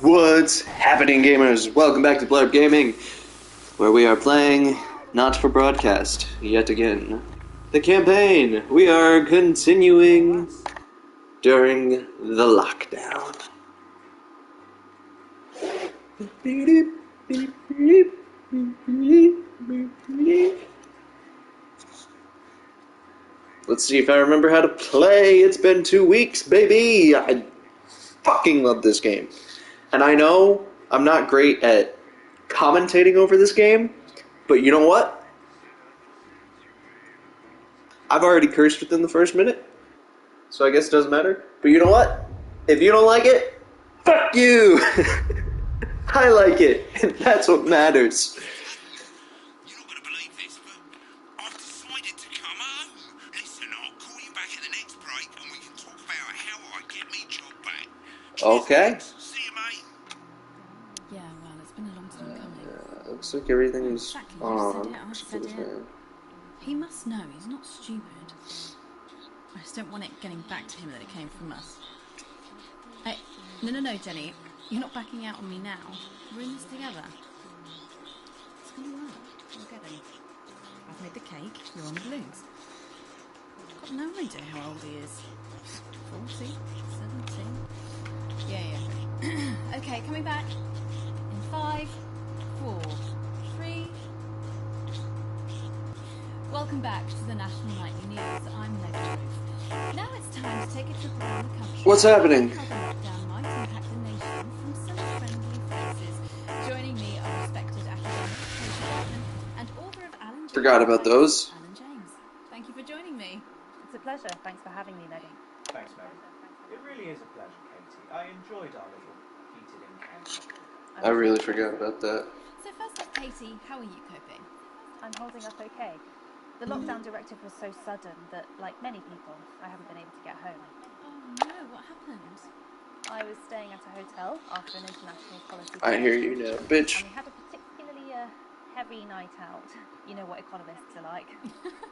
What's happening, gamers? Welcome back to Blurb Gaming, where we are playing Not for Broadcast yet again. The campaign we are continuing during the lockdown. Let's see if I remember how to play. It's been 2 weeks, baby! I fucking love this game. And I know I'm not great at commentating over this game, but you know what? I've already cursed within the first minute, so I guess it doesn't matter. But you know what? If you don't like it, fuck you! I like it, and that's what matters. You're not going to believe this, but I've decided to come home. Listen, I'll call you back at the next break and we can talk about how I get me job back. Cheers, Okay. Alex. See you, mate. Yeah, well, it's been a long time coming. Looks like everything is Exactly, on. I said it. He must know, he's not stupid. I just don't want it getting back to him that it came from us. Hey, no, Jenny. You're not backing out on me now. We're in this together. It's gonna work. We'll get him. I've made the cake. You're on the balloons. I've got no idea how old he is. 40? 17? Yeah. Okay, coming back. In 5, 4, 3... Welcome back to the National Nightly News. I'm Megan Ruth. Now it's time to take a trip around the country. What's happening? How the lockdown might impact the nation from some friendly faces. Joining me are respected academic, Katie Bartman, and author of Alan James. Forgot about those. Alan James. Thank you for joining me. It's a pleasure. Thanks for having me, Megan. Thanks, Mary. It really is a pleasure, Katie. I enjoyed our little heated encounter. I really forgot about that. So first off, Katie, how are you coping? I'm holding up okay. The lockdown directive was so sudden that, like many people, I haven't been able to get home. Oh no, what happened? I was staying at a hotel after an international policy I hear you conference, now, bitch. and we had a particularly heavy night out. You know what economists are like.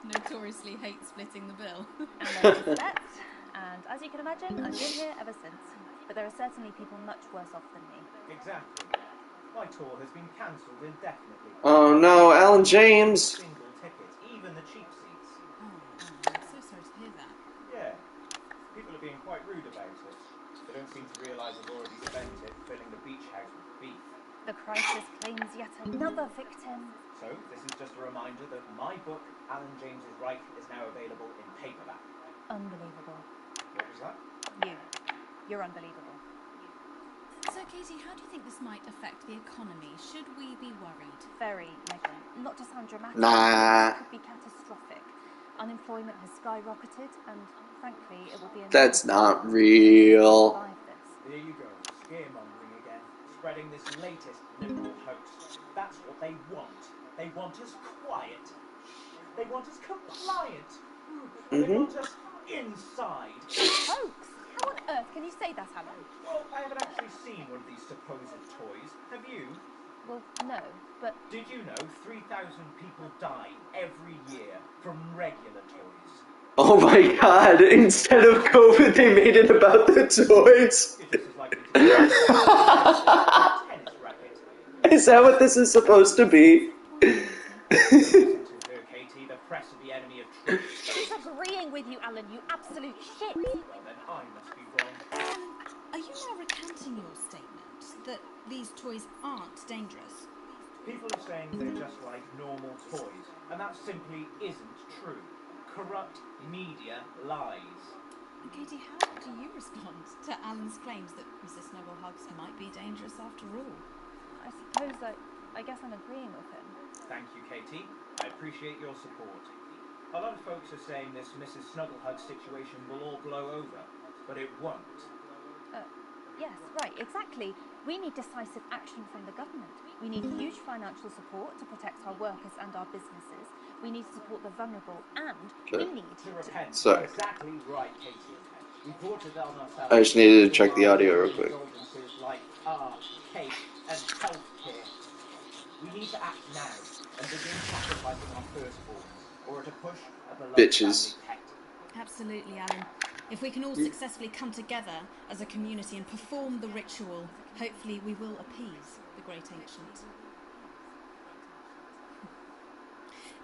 Notoriously hate splitting the bill. And then I slept, and as you can imagine, I've been here ever since. But there are certainly people much worse off than me. Exactly. My tour has been cancelled indefinitely. Oh no, Alan James! Single ticket, even the cheap seats. Oh, I'm so sorry to hear that. Yeah. People are being quite rude about it. They don't seem to realise I've already spent it filling the beach house with beef. The crisis claims yet another victim. So, this is just a reminder that my book, Alan James's Reich, is now available in paperback. Unbelievable. What was that? You're unbelievable. So, Katie, how do you think this might affect the economy? Should we be worried? Very, Megan. Not to sound dramatic, Nah. but it could be catastrophic. Unemployment has skyrocketed, and frankly, it will be a That's not real. survive this. There you go, scaremongering again, spreading this latest liberal hoax. That's what they want. They want us quiet. They want us compliant. They want us inside. Hoax! How on earth can you say that, Alan? Well, I haven't actually seen one of these supposed toys. Have you? Well, no, but Did you know 3,000 people die every year from regular toys? Oh my god, instead of COVID, they made it about the toys. It's just as likely to be a tennis racket. Is that what this is supposed to be? Listen to her, Katie. The press are the enemy of truth. she's agreeing with you, Alan, you absolute shit! Well, then I must be wrong. Are you now recanting your statement that these toys aren't dangerous? People are saying they're just like normal toys, and that simply isn't true. Corrupt media lies. Katie, how do you respond to Alan's claims that Mr. Snugglehugs might be dangerous after all? I suppose I guess I'm agreeing with him. Thank you, Katie. I appreciate your support. A lot of folks are saying this Mrs. Snugglehug situation will all blow over, but it won't. Yes, right, exactly. We need decisive action from the government. We need huge financial support to protect our workers and our businesses. We need to support the vulnerable, and we need To repent. Sorry. Exactly right, Katie. We brought it on ourselves. I just needed to check the audio real quick. Indulgences like art, cake, and healthcare. We need to act now and begin sacrificing our firstborns, or to push a beloved Bitches. family pet. Absolutely, Alan. If we can all successfully come together as a community and perform the ritual, hopefully we will appease the Great Ancient.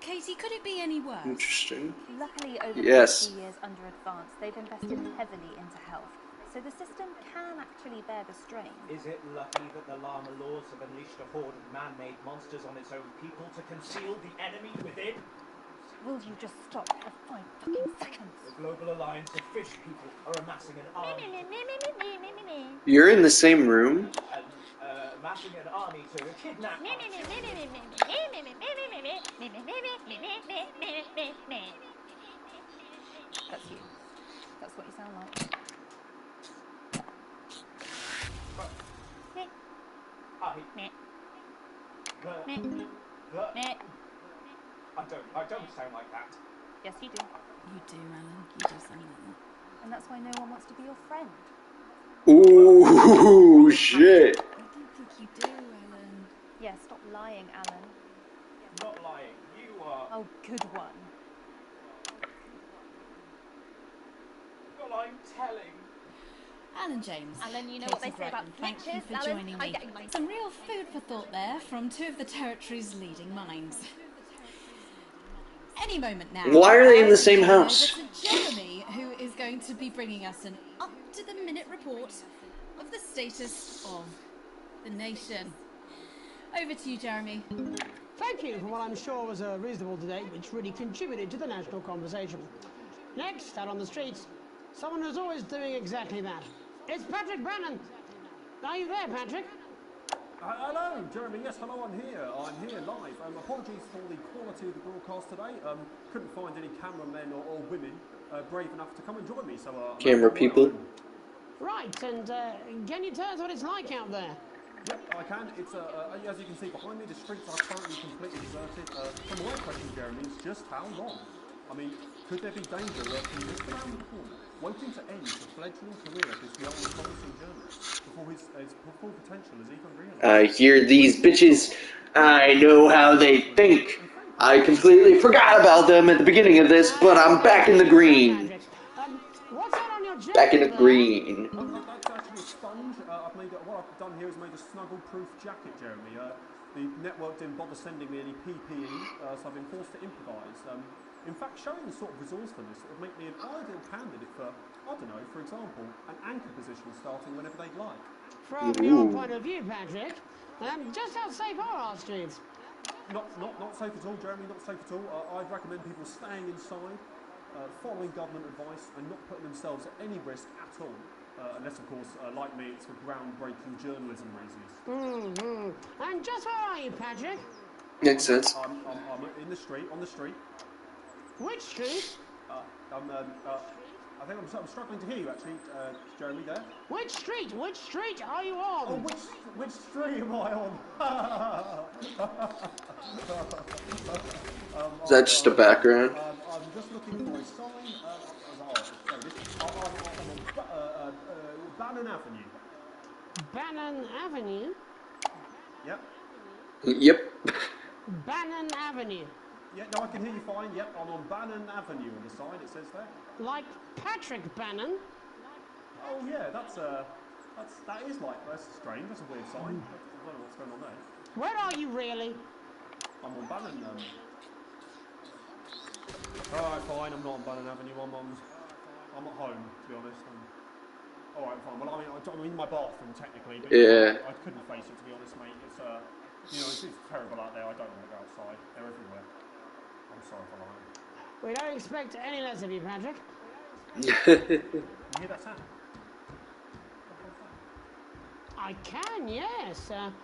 Katie, could it be any worse? Interesting. Luckily, over the Yes. past few years under Advance, they've invested heavily into health, so the system can actually bear the strain. Is it lucky that the Llama Laws have unleashed a horde of man-made monsters on its own people to conceal the enemy within? Will you just stop for 5 fucking seconds? The Global Alliance of Fish People are amassing an army. You're in the same room? Amassing an army to kidnap. That's you. That's what you sound like. I don't sound like that. Yes, you do. You do, Alan. You do sound like that. And that's why no one wants to be your friend. Ooh, shit. I don't think you do, Alan. Yeah, stop lying, Alan. Not lying. You are. Oh, good one. Well, I'm telling. Alan James. Alan, you know Katie what they say about Brightman, thank you glitches, for Alan? joining I'm me. getting my- Some real food for thought there from two of the territory's leading minds. Any moment now. Why are they in the same I will hand house? over to Jeremy, who is going to be bringing us an up-to-the-minute report of the status of the nation. Over to you, Jeremy. Thank you for what I'm sure was a reasonable debate which really contributed to the national conversation. Next, out on the streets, someone who's always doing exactly that. It's Patrick Bannon. Are you there, Patrick? Hello, Jeremy. Yes, hello, I'm here live. Apologies for the quality of the broadcast today. Couldn't find any cameramen or women brave enough to come and join me. So, Camera people. Right, and can you tell us what it's like out there? Yep, I can. It's as you can see behind me, the streets are currently completely deserted. So my question, Jeremy, is just how long? I mean, could there be danger lurking just around the corner, waiting to end the fledgling career of this young and promising journalist before his full potential is even realised? I hear these bitches. I know how they think. I completely forgot about them at the beginning of this, but I'm back in the green. Patrick, what's that on your jacket Back in the there? green. That's actually a sponge. What I've done here is made a snuggle-proof jacket, Jeremy. The network didn't bother sending me any PPE, so I've been forced to improvise. In fact, showing the sort of resourcefulness would make me an ideal candidate for, I don't know, for example, an anchor position starting whenever they'd like. From your point of view, Patrick, just how safe are our streets? Not safe at all, Jeremy, not safe at all. I'd recommend people staying inside, following government advice and not putting themselves at any risk at all. Unless, of course, like me, it's for groundbreaking journalism reasons. And just where are you, Patrick? Makes sense. I'm in the street, on the street. Which street? I think I'm struggling to hear you, actually, Jeremy, there. Which street? Which street are you on? Oh, which street am I on? Is that just a background? I'm just looking for a sign. I'm on Bannon Avenue. Bannon Avenue? Yep. Yep. Bannon Avenue. Yeah, no, I can hear you fine. Yep, I'm on Bannon Avenue on the sign, it says there. Like Patrick Bannon? Oh, yeah, that is like, that's strange, that's a weird sign. I don't know what's going on there. Where are you really? I'm on Bannon, Alright, fine, I'm not on Bannon Avenue, I'm at home, to be honest. Alright, fine, well, I'm in my bathroom, technically, but Yeah. I couldn't face it, to be honest, mate. It's terrible out there, I don't want to go outside. They're everywhere. I'm sorry for lying. We don't expect any less of you, Patrick. You hear that sound? I can, yes. I'm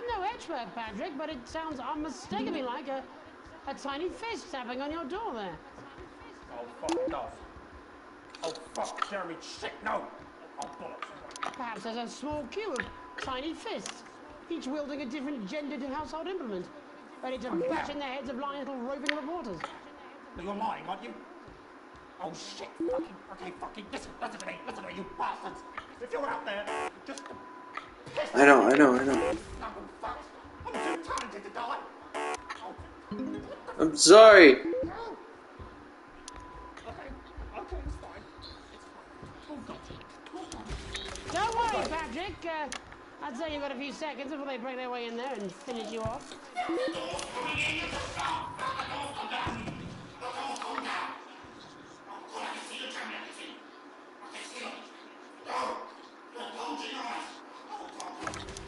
no expert, Patrick, but it sounds unmistakably like a tiny fist tapping on your door there. Oh, fuck, it does. Oh, fuck, Jeremy, shit, no! Oh, bollocks. Perhaps there's a small queue of tiny fists, each wielding a different gendered household implement, ready to bash in the heads of lying little roving reporters. You're lying, aren't you? Oh, shit, fucking, listen to me, you bastards! If you're out there, just piss I know. I'm too talented to die! I'm sorry. Okay, it's fine. It's Patrick. I'd say you've got a few seconds before they break their way in there and finish you off.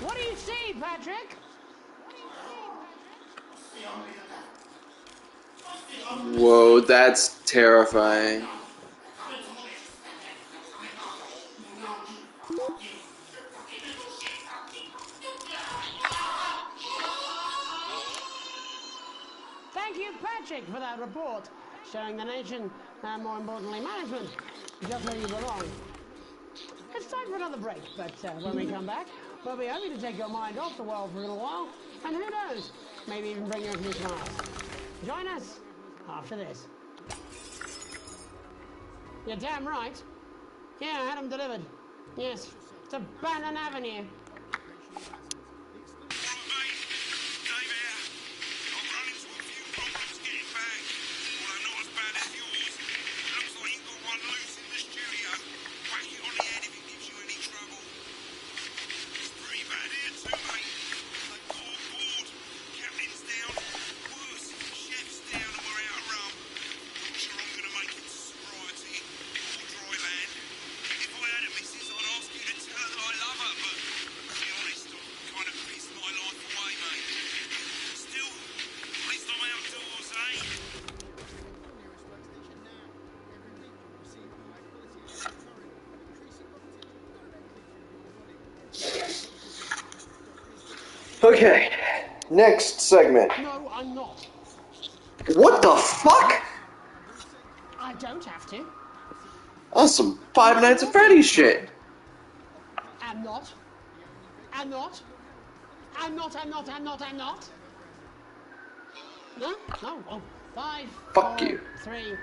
What do you see, Patrick? Whoa, that's terrifying. Thank you, Patrick, for that report, showing the nation, and more importantly, management, just where you belong. It's time for another break, but when we come back, we'll be hoping to take your mind off the world for a little while, and who knows, maybe even bring you a few smiles. Join us after this. You're damn right. Yeah, I had them delivered. Yes, to Bannon Avenue. Okay, next segment. No, I'm not. What the fuck? I don't have to. Awesome. Five Nights at Freddy's shit. I'm not. I'm not. I'm not. No? No? Oh, 5, Fuck 4, you. 3.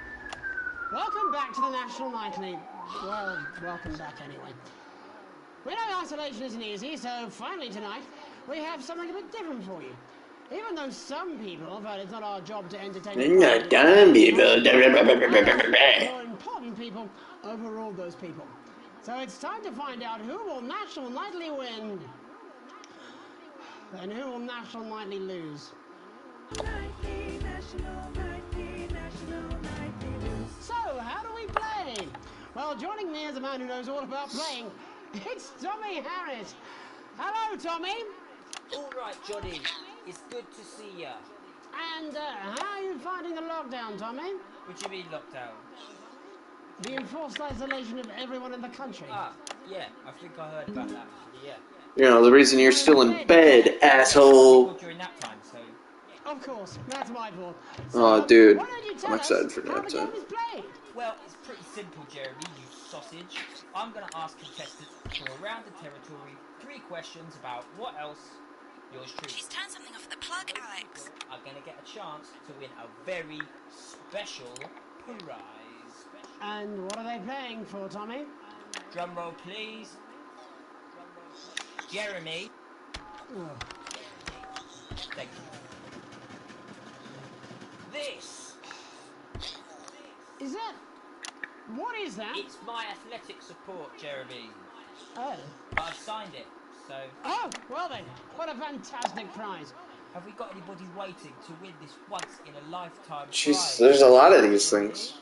Welcome back to the National Nightly. Well, welcome back anyway. We know isolation isn't easy, so finally tonight, we have something a bit different for you. Even though some people felt it's not our job to entertain the Not dumb people. more important people overruled those people. So it's time to find out who will National Nightly win and who will National Nightly lose. So, how do we play? Well, joining me is a man who knows all about playing. It's Tommy Harris. Hello, Tommy. All right, Johnny. It's good to see ya. And how are you finding the lockdown, Tommy? What do you mean lockdown? The enforced isolation of everyone in the country. Ah, yeah. I think I heard about that. Actually, yeah. You know, the reason you're still in bed, asshole. During that time, so. Of course, that's my fault. Oh, dude. Why don't you tell I'm excited us for how nap the time. game is played? Well, it's pretty simple, Jeremy. You sausage. I'm gonna ask contestants from around the territory 3 questions about what else. Yours truly. She's turned something off the plug, Alex. Are gonna get a chance to win a very special prize. And what are they playing for, Tommy? Drum roll, please. Jeremy. Oh. Thank you. This. Is that... What is that? It's my athletic support, Jeremy. Oh. But I've signed it, so. Oh, well then, what a fantastic prize. Have we got anybody waiting to win this once in a lifetime Jeez, prize? there's a lot of these things.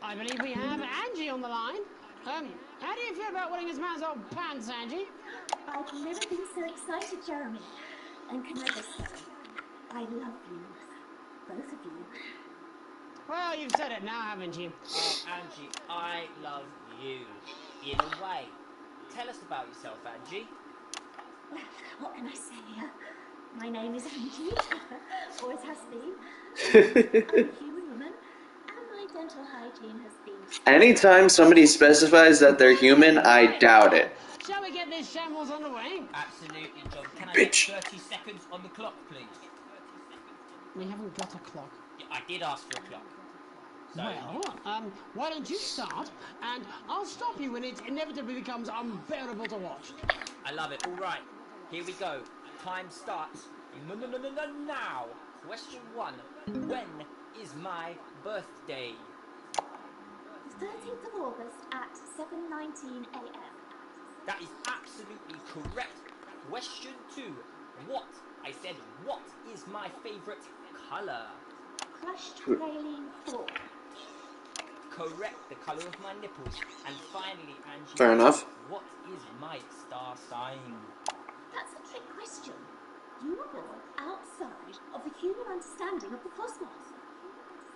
I believe we have Angie on the line. How do you feel about winning this man's old pants, Angie? I've never been so excited, Jeremy. And can I just say, I love you. Both of you. Well, you've said it now, haven't you? Oh, Angie, I love you. In a way. Tell us about yourself, Angie. What can I say? My name is Angie. Always has been. I'm a human woman, and my dental hygiene has been... Anytime somebody specifies that they're human, I doubt it. Shall we get this shambles on the way? Absolutely, John. Can I Bitch. get 30 seconds on the clock, please? We haven't got a clock. Yeah, I did ask for a clock. So, Well, why don't you start, and I'll stop you when it inevitably becomes unbearable to watch. I love it. All right, here we go. Time starts now. Question 1. When is my birthday? The 13th of August at 7:19 a.m. That is absolutely correct. Question 2. What? I said, what is my favourite colour? Crushed praline thought. Correct, the colour of my nipples. And finally, Angie, Fair enough. what is my star sign? That's a trick question. You were born outside of the human understanding of the cosmos.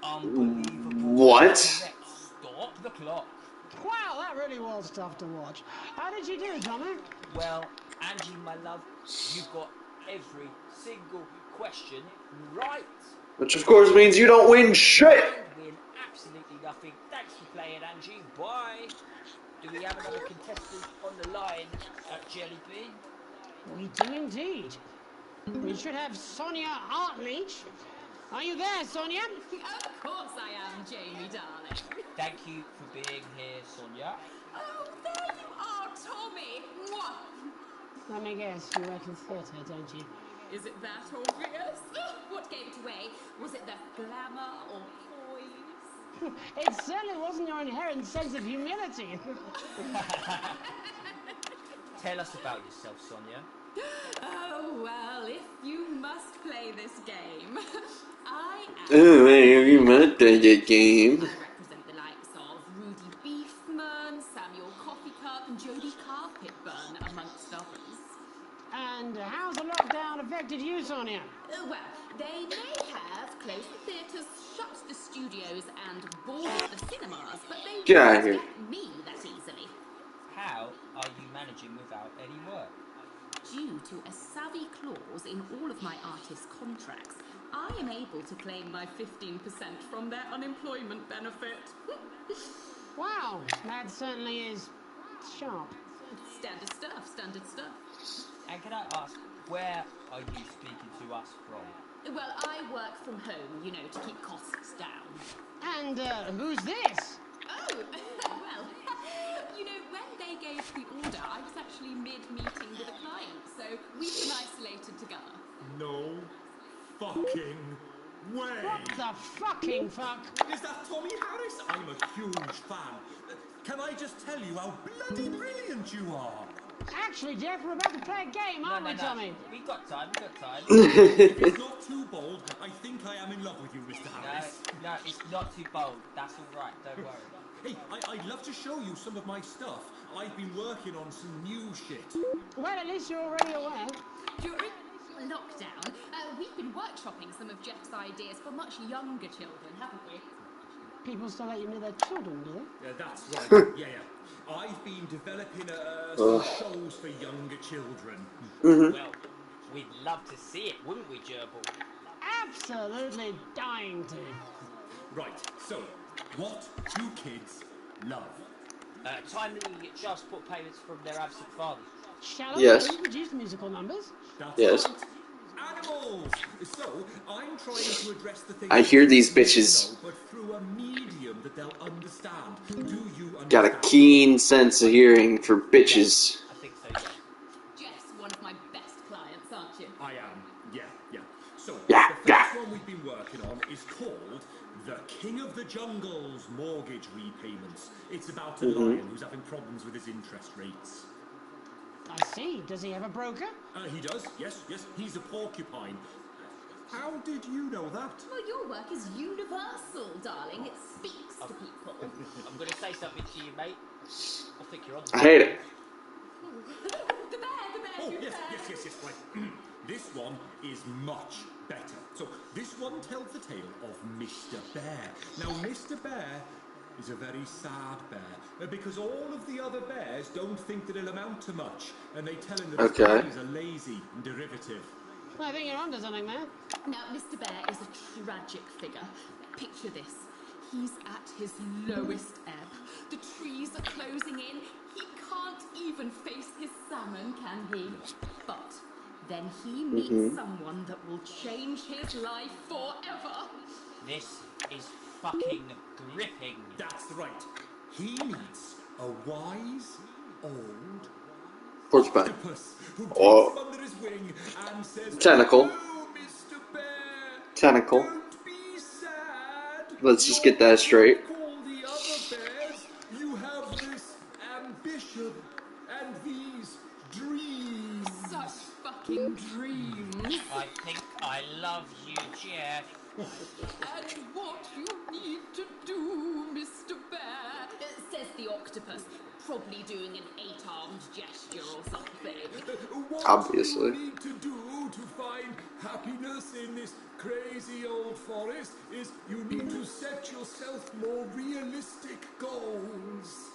Unbelievable. What? Correct. Stop the clock. Wow, that really was tough to watch. How did you do, Tommy? Well, Angie, my love, you got every single question right. Which of course means you don't win shit! Win absolutely nothing. Thanks for playing, Angie. Bye. Do we have another contestant on the line at Jellybean? We do indeed. We should have Sonia Hartleach. Are you there, Sonia? Of course I am, Jamie, darling. Thank you for being here, Sonia. Oh, there you are, Tommy. Mwah. Let me guess, you work in theatre, don't you? Is it that obvious? What gave it away? Was it the glamour or poise? It certainly wasn't your inherent sense of humility. Tell us about yourself, Sonia. Oh, well, if you must play this game, I am... Oh, hey, you might play the game. I represent the likes of Rudy Beefman, Samuel Coffeecup, and Jodie Carpetburn, amongst others. And how's the lockdown affected you, Sonia? Well, they may have closed the theatres, shut the studios, and boarded the cinemas, but they Get out of won't here. get me that easily. How are you managing without any work? Due to a savvy clause in all of my artist contracts, I am able to claim my 15% from their unemployment benefit. Wow, that certainly is sharp. Standard stuff, standard stuff. And can I ask, where are you speaking to us from? Well, I work from home, you know, to keep costs down. And who's this? Oh, well, you know, when they gave the order, I was actually mid-meeting with a client, so we've been isolated together. No fucking way! What the fucking fuck? Is that Tommy Harris? I'm a huge fan. Can I just tell you how bloody brilliant you are? Actually, Jeff, we're about to play a game, aren't we, Tommy? We got time, we got time. If it's not too bold, I think I am in love with you, Mr. Harris. No, it's not too bold. That's all right, don't worry. Hey, I'd love to show you some of my stuff. I've been working on some new shit. Well, at least you're already aware. During lockdown, we've been workshopping some of Jeff's ideas for much younger children, haven't we? People still let you know they're children, do they? Yeah, that's right. yeah. I've been developing some shows for younger children. Well, we'd love to see it, wouldn't we, Gerbil? Absolutely dying to. Right, so, what do kids love? Timely child support payments from their absent fathers. Shall Yes. we produce musical numbers? That's Yes. right. Animals! So, I'm trying to address the thing... I hear these bitches. But through a medium that they'll understand. Do you understand? Got a keen sense of hearing for bitches. I think so, yeah. Jeff's one of my best clients, aren't you? I am, yeah. So, Yeah, the first one we've been working on is called The King of the Jungle's Mortgage Repayments. It's about a lion who's having problems with his interest rates. I see. Does he have a broker? He does, yes, he's a porcupine. How did you know that? Well, your work is universal, darling. It speaks to people. I'm going to say something to you, mate. I think you're on I hate it. The bear, Oh, the yes, bear. right. This one is much better. So, this one tells the tale of Mr. Bear. Now, Mr. Bear is a very sad bear, because all of the other bears don't think that he'll amount to much, and they tell him that his plans are lazy and derivative. I think you're onto something there. Now, Mr. Bear is a tragic figure. Picture this. He's at his lowest ebb. The trees are closing in. He can't even face his salmon, can he? But then he meets someone that will change his life forever. This is fucking gripping. That's right. He meets a wise, old Porcupine. octopus who takes Oh. him under his wing and says, Tentacle. "Hello, Mr. Bear. Tentacle. Don't be sad. Let's just get that straight. Like all the other bears, you have this ambition and the I love you, Jeff. And what you need to do, Mr. Bear, says the octopus, probably doing an 8-armed gesture or something. What Obviously. you need to do to find happiness in this crazy old forest is you need to set yourself more realistic goals.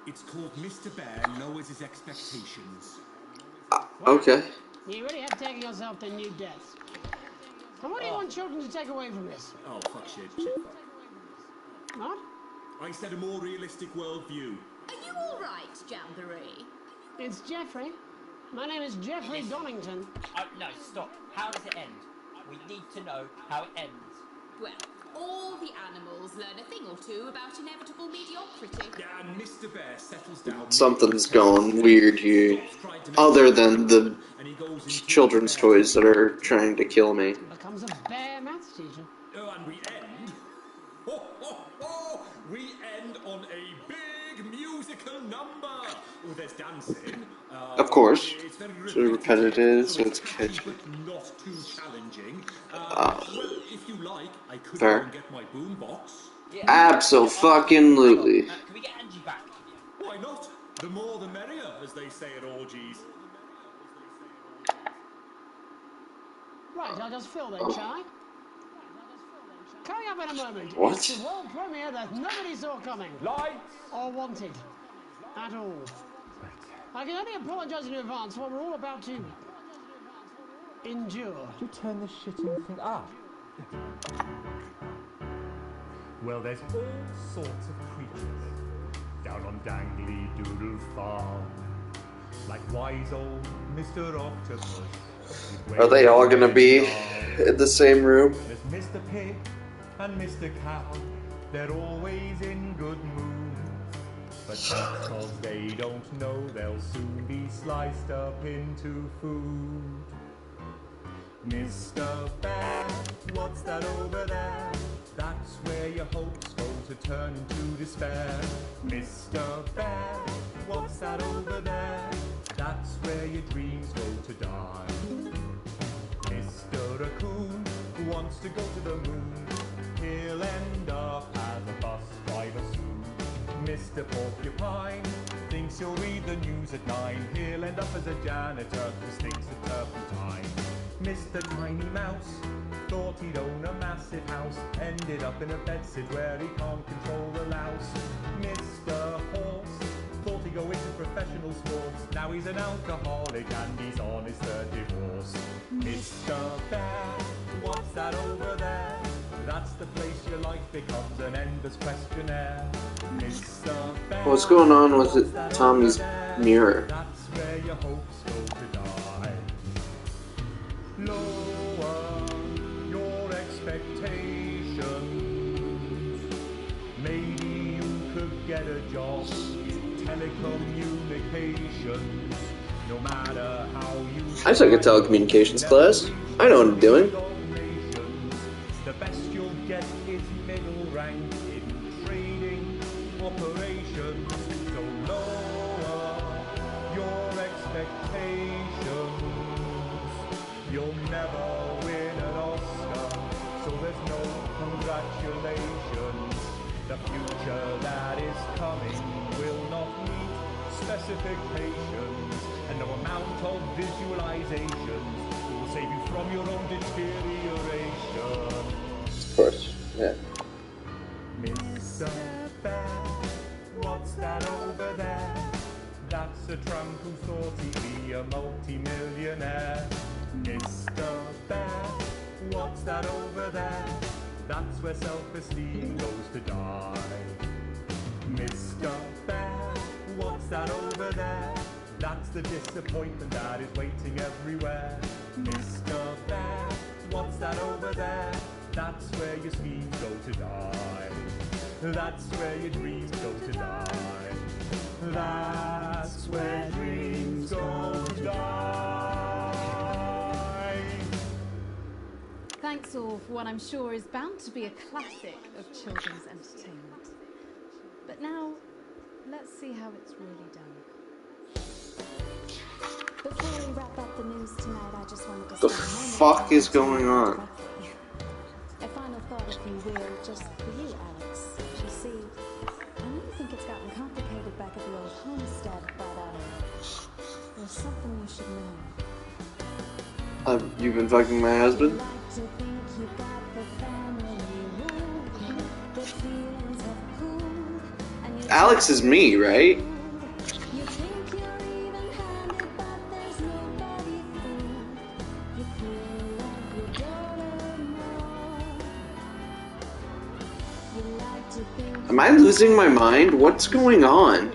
It's called Mr. Bear Lowers His Expectations. Okay. You really have taken yourself to new depths. And what do you want children to take away from this? Oh, fuck shit, fuck. What? I said a more realistic worldview. Are you all right, Jamboree? It's Jeffrey. My name is Jeffrey Donington. No, stop. How does it end? We need to know how it ends. Well, all the animals learn a thing or two about inevitable mediocrity. Yeah, and Mr. Bear settles down. Something's going weird here. Other than the children's toys that are trying to kill me. Becomes a bear maths teacher. Oh, and we end. We end on a big musical number. Oh, there's dancing. Of course. It's very So repetitive, so it's catchy. but not too challenging. Well, if you like, I could go Fair. and get my boombox. Abso-fucking-lutely. Can we get Angie back? Why not? The more the merrier, as they say at orgies. Right, I'll just fill then, shall I? Coming up in a moment, What? it's the world premiere that nobody saw coming. Lights! Or wanted. At all. I can only apologise in advance for what we're all about to endure. You turn this shitting thing up. Well, there's all sorts of creatures down on Dangly Doodle Farm. Like wise old Mr. Octopus. Are they all gonna be in the same room? There's Mr. Pig and Mr. Cow. They're always in good mood. But because they don't know, they'll soon be sliced up into food. Mr. Bear, what's that over there? That's where your hopes go to turn into despair. Mr. Bear, what's that over there? That's where your dreams go to die. Mr. Raccoon wants to go to the moon. He'll end up as a bus driver soon. Mr. Porcupine thinks he'll read the news at 9. He'll end up as a janitor who stinks of turpentine. Mr. Tiny Mouse thought he'd own a massive house. Ended up in a bedsit where he can't control the louse. Mr. Horse thought he'd go into professional sports. Now he's an alcoholic and he's on his third divorce. Mr. Bear, what's that over there? That's the place your life becomes an endless questionnaire. Mr. Bear, What's going on with Tommy's mirror? that's where your hopes go to die. Lower your expectations. Maybe you could get a job in telecommunications. No matter how you I took a telecommunications class. I know what I'm doing. the best you'll get is middle rank in trading operations. So lower your expectations. You'll never win an Oscar, so there's no congratulations. The future that is coming will not meet specifications, and no amount of visualizations will save you from your own deterioration. Of course, yeah. Mr. Bear, what's that over there? That's a tramp who thought he'd be a multi-millionaire. Mr. Bear, what's that over there? That's where self-esteem goes to die. Mr. Bear, what's that over there? That's the disappointment that is waiting everywhere. Mr. Bear, what's that over there? That's where your schemes go to die. That's where your dreams go to die. That's where dreams go to die. Thanks all for what I'm sure is bound to be a classic of children's entertainment. But now, let's see how it's really done. Before we wrap up the news tonight, I just wanted to The fuck is going on? A final thought, if you will, just for you, Alex. You see, I know you think it's gotten complicated back at the old homestead, but there's something you should know. You've been fucking my husband? Alex is me, right? Am I losing my mind? What's going on?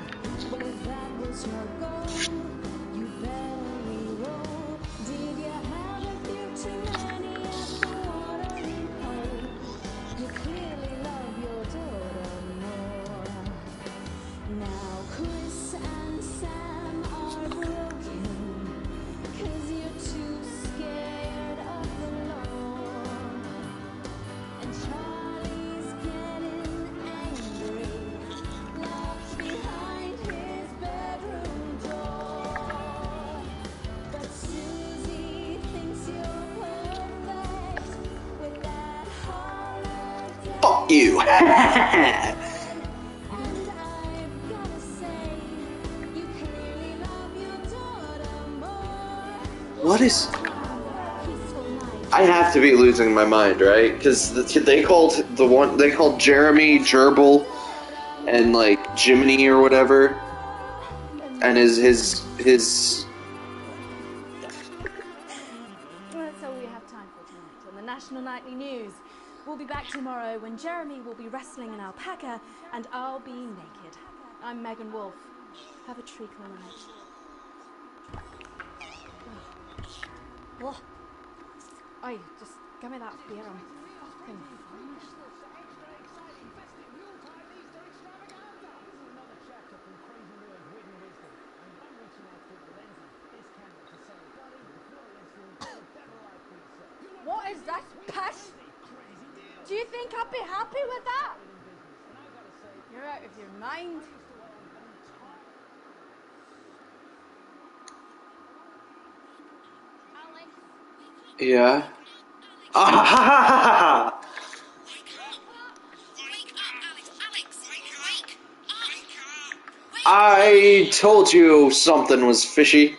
Fuck you! What is... I have to be losing my mind, right? Because they called Jeremy Gerbil and like Jiminy or whatever, and his Well, that's all we have time for tonight on the National Nightly News. We'll be back tomorrow when Jeremy will be wrestling an alpaca and I'll be naked. I'm Megan Wolf. Have a treacle night. Oh. Oi, just give me that beer. I'm fucking famished. What is that piss? Do you think I'd be happy with that? You're out of your mind. yeah. Ah ha ha ha ha! I told you something was fishy.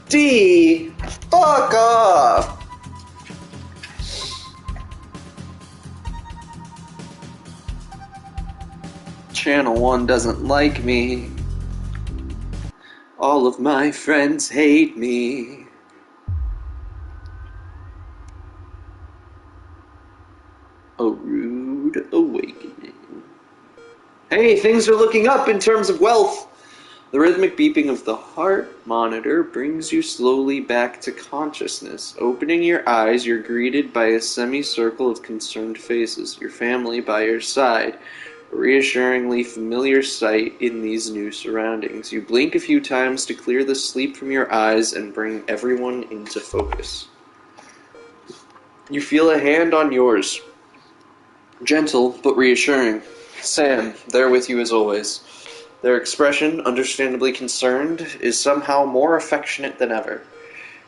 D, fuck off! Channel 1 doesn't like me. All of my friends hate me. A rude awakening. Hey, things are looking up in terms of wealth. The rhythmic beeping of the heart monitor brings you slowly back to consciousness. Opening your eyes, you're greeted by a semicircle of concerned faces, your family by your side, a reassuringly familiar sight in these new surroundings. You blink a few times to clear the sleep from your eyes and bring everyone into focus. You feel a hand on yours. Gentle, but reassuring. Sam, there with you as always. Their expression, understandably concerned, is somehow more affectionate than ever.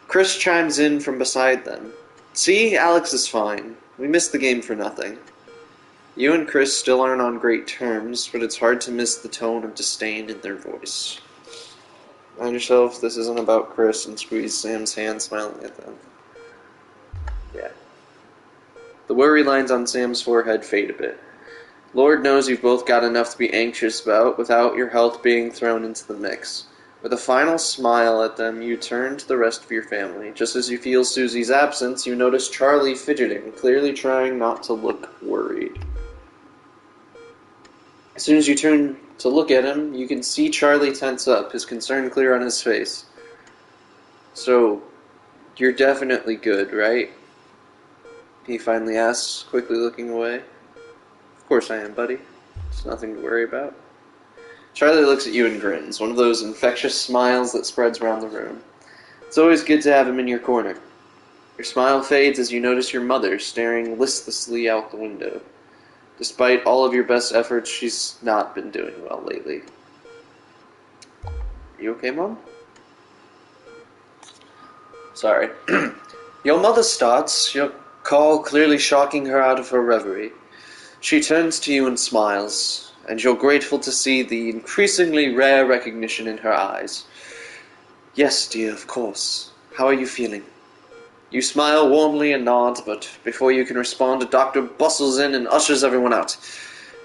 Chris chimes in from beside them. See, Alex is fine. We missed the game for nothing. You and Chris still aren't on great terms, but it's hard to miss the tone of disdain in their voice. Mind yourself, this isn't about Chris, and squeeze Sam's hand, smiling at them. Yeah. The worry lines on Sam's forehead fade a bit. Lord knows you've both got enough to be anxious about without your health being thrown into the mix. With a final smile at them, you turn to the rest of your family. Just as you feel Susie's absence, you notice Charlie fidgeting, clearly trying not to look worried. As soon as you turn to look at him, you can see Charlie tense up, his concern clear on his face. So, you're definitely good, right? He finally asks, quickly looking away. Of course I am, buddy. There's nothing to worry about. Charlie looks at you and grins, one of those infectious smiles that spreads around the room. It's always good to have him in your corner. Your smile fades as you notice your mother staring listlessly out the window. Despite all of your best efforts, she's not been doing well lately. You okay, Mom? Sorry. Your mother starts, your call clearly shocking her out of her reverie. She turns to you and smiles, and you're grateful to see the increasingly rare recognition in her eyes. Yes, dear, of course. How are you feeling? You smile warmly and nod, but before you can respond, a doctor bustles in and ushers everyone out.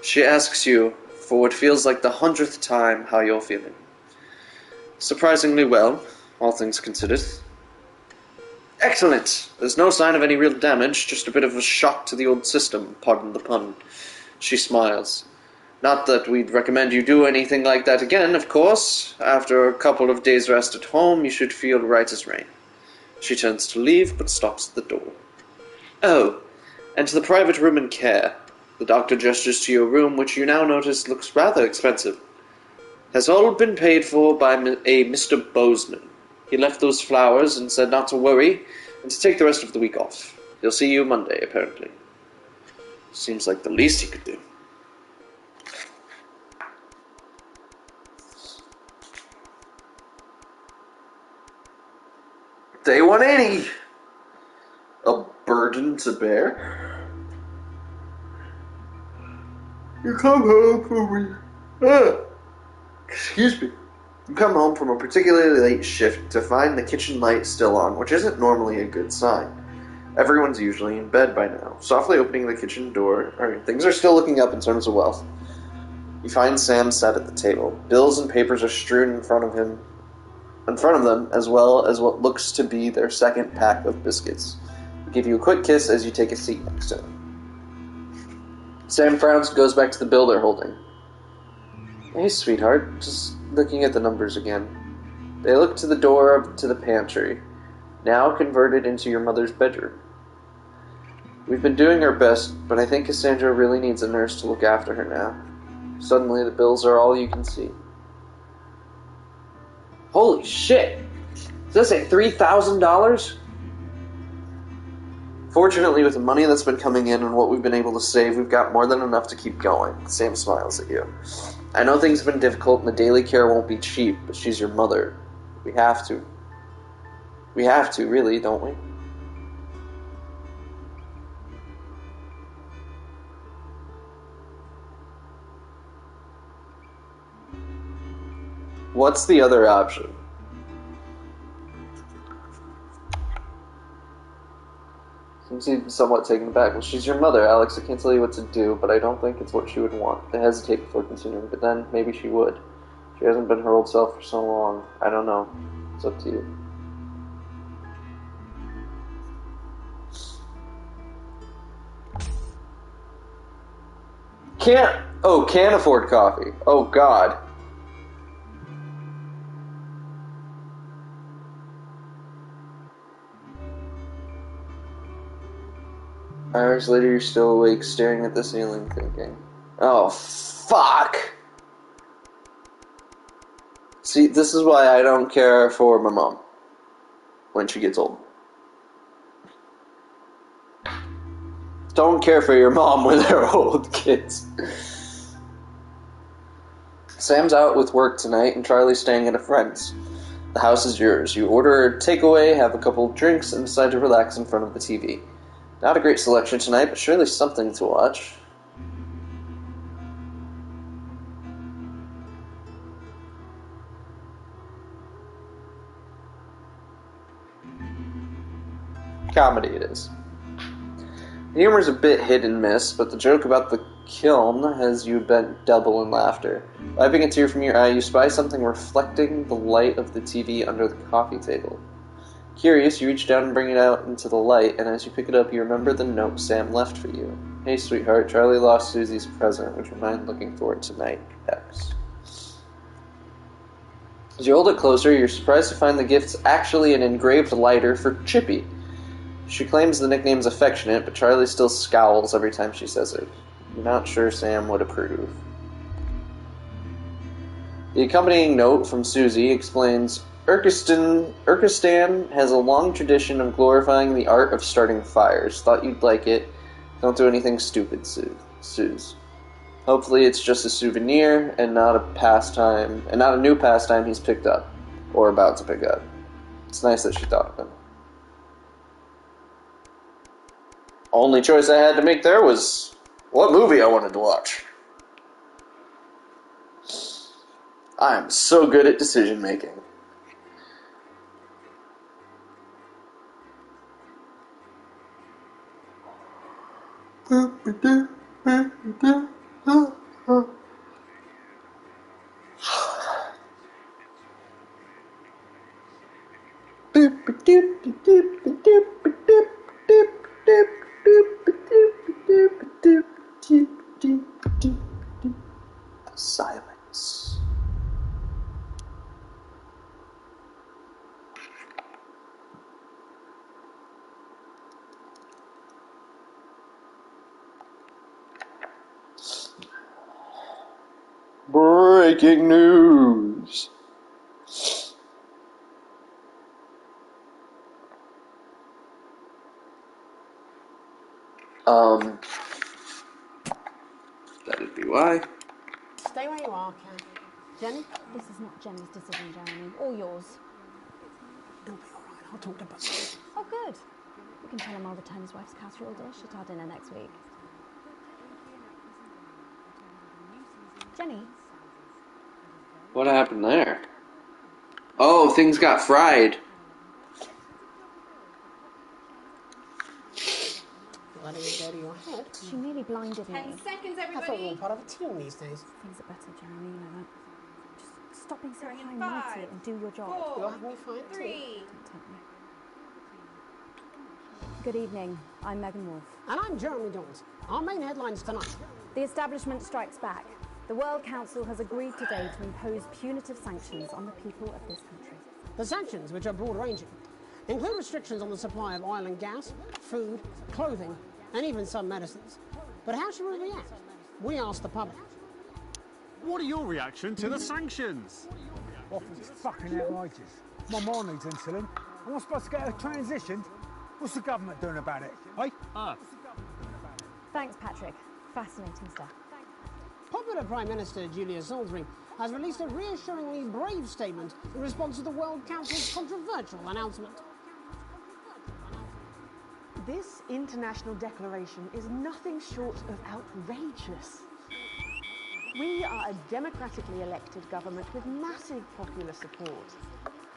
She asks you, for what feels like the 100th time, how you're feeling. Surprisingly well, all things considered. Excellent! There's no sign of any real damage, just a bit of a shock to the old system, pardon the pun. She smiles. Not that we'd recommend you do anything like that again, of course. After a couple of days' rest at home, you should feel right as rain. She turns to leave, but stops at the door. Oh, and to the private room in care. The doctor gestures to your room, which you now notice looks rather expensive. Has all been paid for by a Mr. Bozeman. He left those flowers and said not to worry, and to take the rest of the week off. He'll see you Monday, apparently. Seems like the least he could do. Day 180. A burden to bear. You come home from excuse me. You come home from a particularly late shift to find the kitchen light still on, which isn't normally a good sign. Everyone's usually in bed by now. Softly opening the kitchen door, things are still looking up in terms of wealth. You find Sam sat at the table. Bills and papers are strewn in front of them, as well as what looks to be their second pack of biscuits. They give you a quick kiss as you take a seat next to him. Sam frowns and goes back to the bill they're holding. Hey, sweetheart, just looking at the numbers again. They look to the door to the pantry, now converted into your mother's bedroom. We've been doing our best, but I think Cassandra really needs a nurse to look after her now. Suddenly, the bills are all you can see. Holy shit! Does that say $3,000? Fortunately, with the money that's been coming in and what we've been able to save, we've got more than enough to keep going. Sam smiles at you. I know things have been difficult and the daily care won't be cheap, but she's your mother. We have to. We have to, really, don't we? What's the other option? Seems somewhat taken aback. Well, she's your mother, Alex. I can't tell you what to do, but I don't think it's what she would want. They hesitate before continuing, but then maybe she would. She hasn't been her old self for so long. I don't know. It's up to you. Can't afford coffee. Oh, God. Hours later, you're still awake, staring at the ceiling, thinking, oh, fuck! See, this is why I don't care for my mom when she gets old. Don't care for your mom when they're old, kids. Sam's out with work tonight, and Charlie's staying at a friend's. The house is yours. You order a takeaway, have a couple of drinks, and decide to relax in front of the TV. Not a great selection tonight, but surely something to watch. Comedy it is. The humor's a bit hit and miss, but the joke about the kiln has you bent double in laughter. Wiping a tear from your eye, you spy something reflecting the light of the TV under the coffee table. Curious, you reach down and bring it out into the light, and as you pick it up, you remember the note Sam left for you. Hey, sweetheart, Charlie lost Susie's present. Would you mind looking for it tonight? X. As you hold it closer, you're surprised to find the gift's actually an engraved lighter for Chippy. She claims the nickname's affectionate, but Charlie still scowls every time she says it. You're not sure Sam would approve. The accompanying note from Susie explains, Urkistan has a long tradition of glorifying the art of starting fires. Thought you'd like it. Don't do anything stupid, Suze. Hopefully it's just a souvenir and not a pastime, and not a new pastime he's picked up, or about to pick up. It's nice that she thought of him. Only choice I had to make there was what movie I wanted to watch. I am so good at decision making. Silence. Breaking news. That'd be why. Stay where you are, Ken. Jenny? This is not Jenny's decision, Jeremy. Or yours. It'll be all right. I'll talk to Buzz. Oh, good. You can tell him I'll return his wife's casserole dish at our dinner next week. Jenny? What happened there? Oh, things got fried. Letting it go to your head. She nearly blinded me. 10 seconds, I thought we everybody. were part of a team these days. Things are better, Jeremy, you know that. Just stop being so high and 5, mighty and do your job. 4, You'll have me fight too. 3. Don't tempt me. Good evening. I'm Megan Wolf. And I'm Jeremy Dawes. Our main headlines tonight. The establishment strikes back. The World Council has agreed today to impose punitive sanctions on the people of this country. The sanctions, which are broad-ranging, include restrictions on the supply of oil and gas, food, clothing, and even some medicines. But how should we react? We asked the public. What are your reaction to the sanctions? Well, it's fucking outrageous. My mom needs insulin. Am I supposed to get her transitioned? What's the government doing about it, eh? Thanks, Patrick. Fascinating stuff. Popular Prime Minister Julia Salisbury has released a reassuringly brave statement in response to the World Council's controversial announcement. This international declaration is nothing short of outrageous. We are a democratically elected government with massive popular support.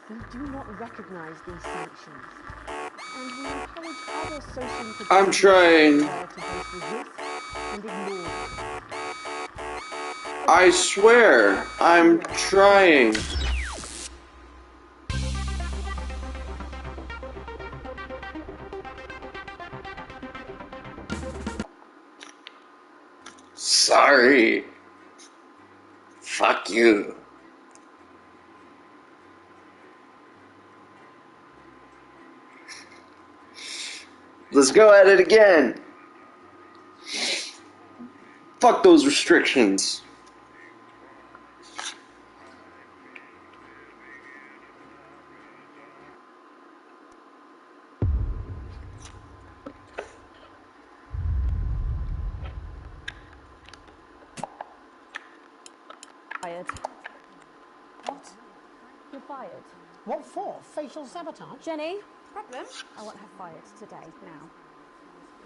We do not recognise these sanctions. And we encourage other socially I'm trying. to both resist and ignore them. I swear, I'm trying. Sorry. Fuck you. Let's go at it again. Fuck those restrictions. Fired. What? You're fired. What for? Facial sabotage? Jenny? Problem? I want her fired today, now.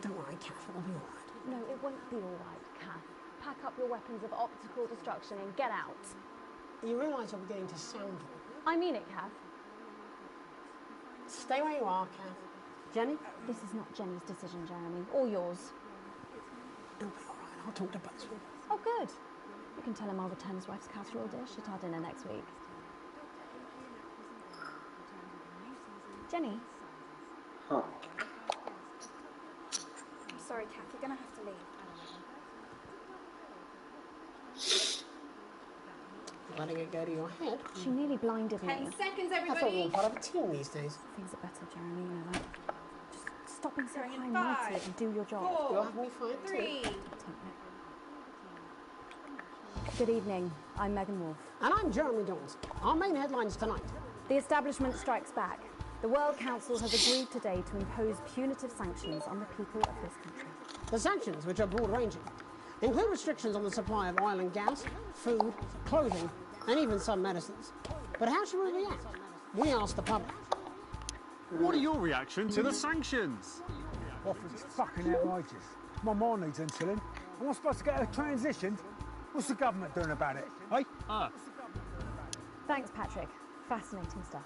Don't worry, Kath, it'll be all right. No, it won't be all right, Kath. Pack up your weapons of optical destruction and get out. You realise you're beginning to sound like I mean it, Kath. Stay where you are, Kath. Jenny? This is not Jenny's decision, Jeremy. Or yours. It'll be all right. I'll talk to Buzz. Oh, good. You can tell him I'll return his wife's casserole dish at our dinner next week. Jenny? Huh. I'm sorry, Kath, you're gonna have to leave. Letting it go to your head. She nearly blinded me. 10 seconds, I thought we everybody. were part of a team these days. Things are better, Jeremy, you know that. Just stop being so high and 5, mighty and do your job. 4, You'll have me fight 3. too. Good evening. I'm Megan Wolf. And I'm Jeremy Dawes. Our main headlines tonight. The establishment strikes back. The World Council has agreed today to impose punitive sanctions on the people of this country. The sanctions, which are broad-ranging, include restrictions on the supply of oil and gas, food, clothing, and even some medicines. But how should we react? We asked the public. What are your reaction to the sanctions? Well, it's fucking outrageous. My mom needs insulin. I'm supposed to get her transitioned. What's the government doing about it, eh? Thanks, Patrick. Fascinating stuff.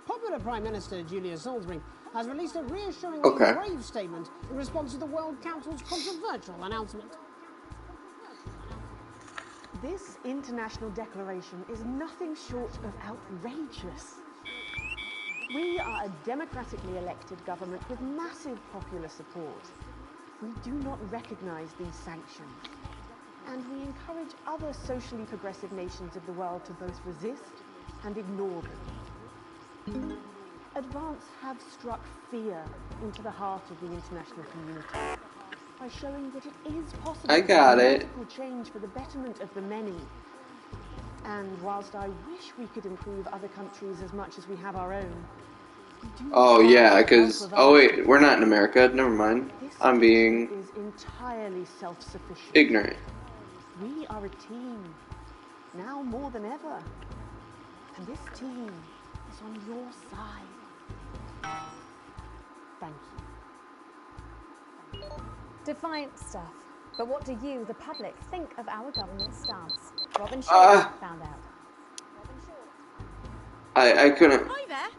Popular Prime Minister Julia Salisbury has released a reassuringly brave statement in response to the World Council's controversial announcement. This international declaration is nothing short of outrageous. We are a democratically elected government with massive popular support. We do not recognise these sanctions, and we encourage other socially progressive nations of the world to both resist and ignore them. Advance have struck fear into the heart of the international community by showing that it is possible to make political change for the betterment of the many. And whilst I wish we could improve other countries as much as we have our own, oh yeah, because wait, we're not in America. Never mind. I'm being is entirely self-sufficient. Ignorant. We are a team, now more than ever, and this team is on your side. Thank you. Defiant stuff. But what do you, the public, think of our government's stance? Robin Short found out. I couldn't. Hi there.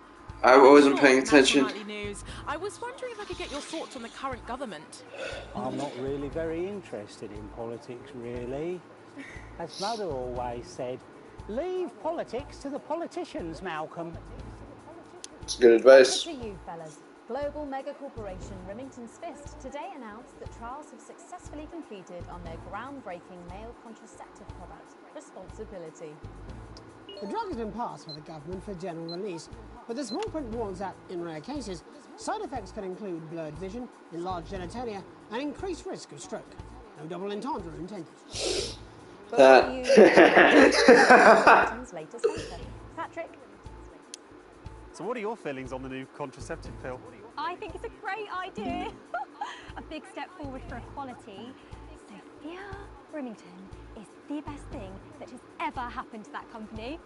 I wasn't paying attention. News. I was wondering if I could get your thoughts on the current government. I'm not really very interested in politics, really. As Mother always said, leave politics to the politicians, Malcolm. It's good advice. To you, fellas. Global mega corporation Remington's Fist today announced that trials have successfully completed on their groundbreaking male contraceptive product, Responsibility. The drug has been passed by the government for general release, but the small print warns that, in rare cases, side effects can include blurred vision, enlarged genitalia, and increased risk of stroke. No double entendre intended. Patrick? So what are your feelings on the new contraceptive pill? I think it's a great idea. A big step forward for equality. Sophia Remington is the best thing that has ever happened to that company.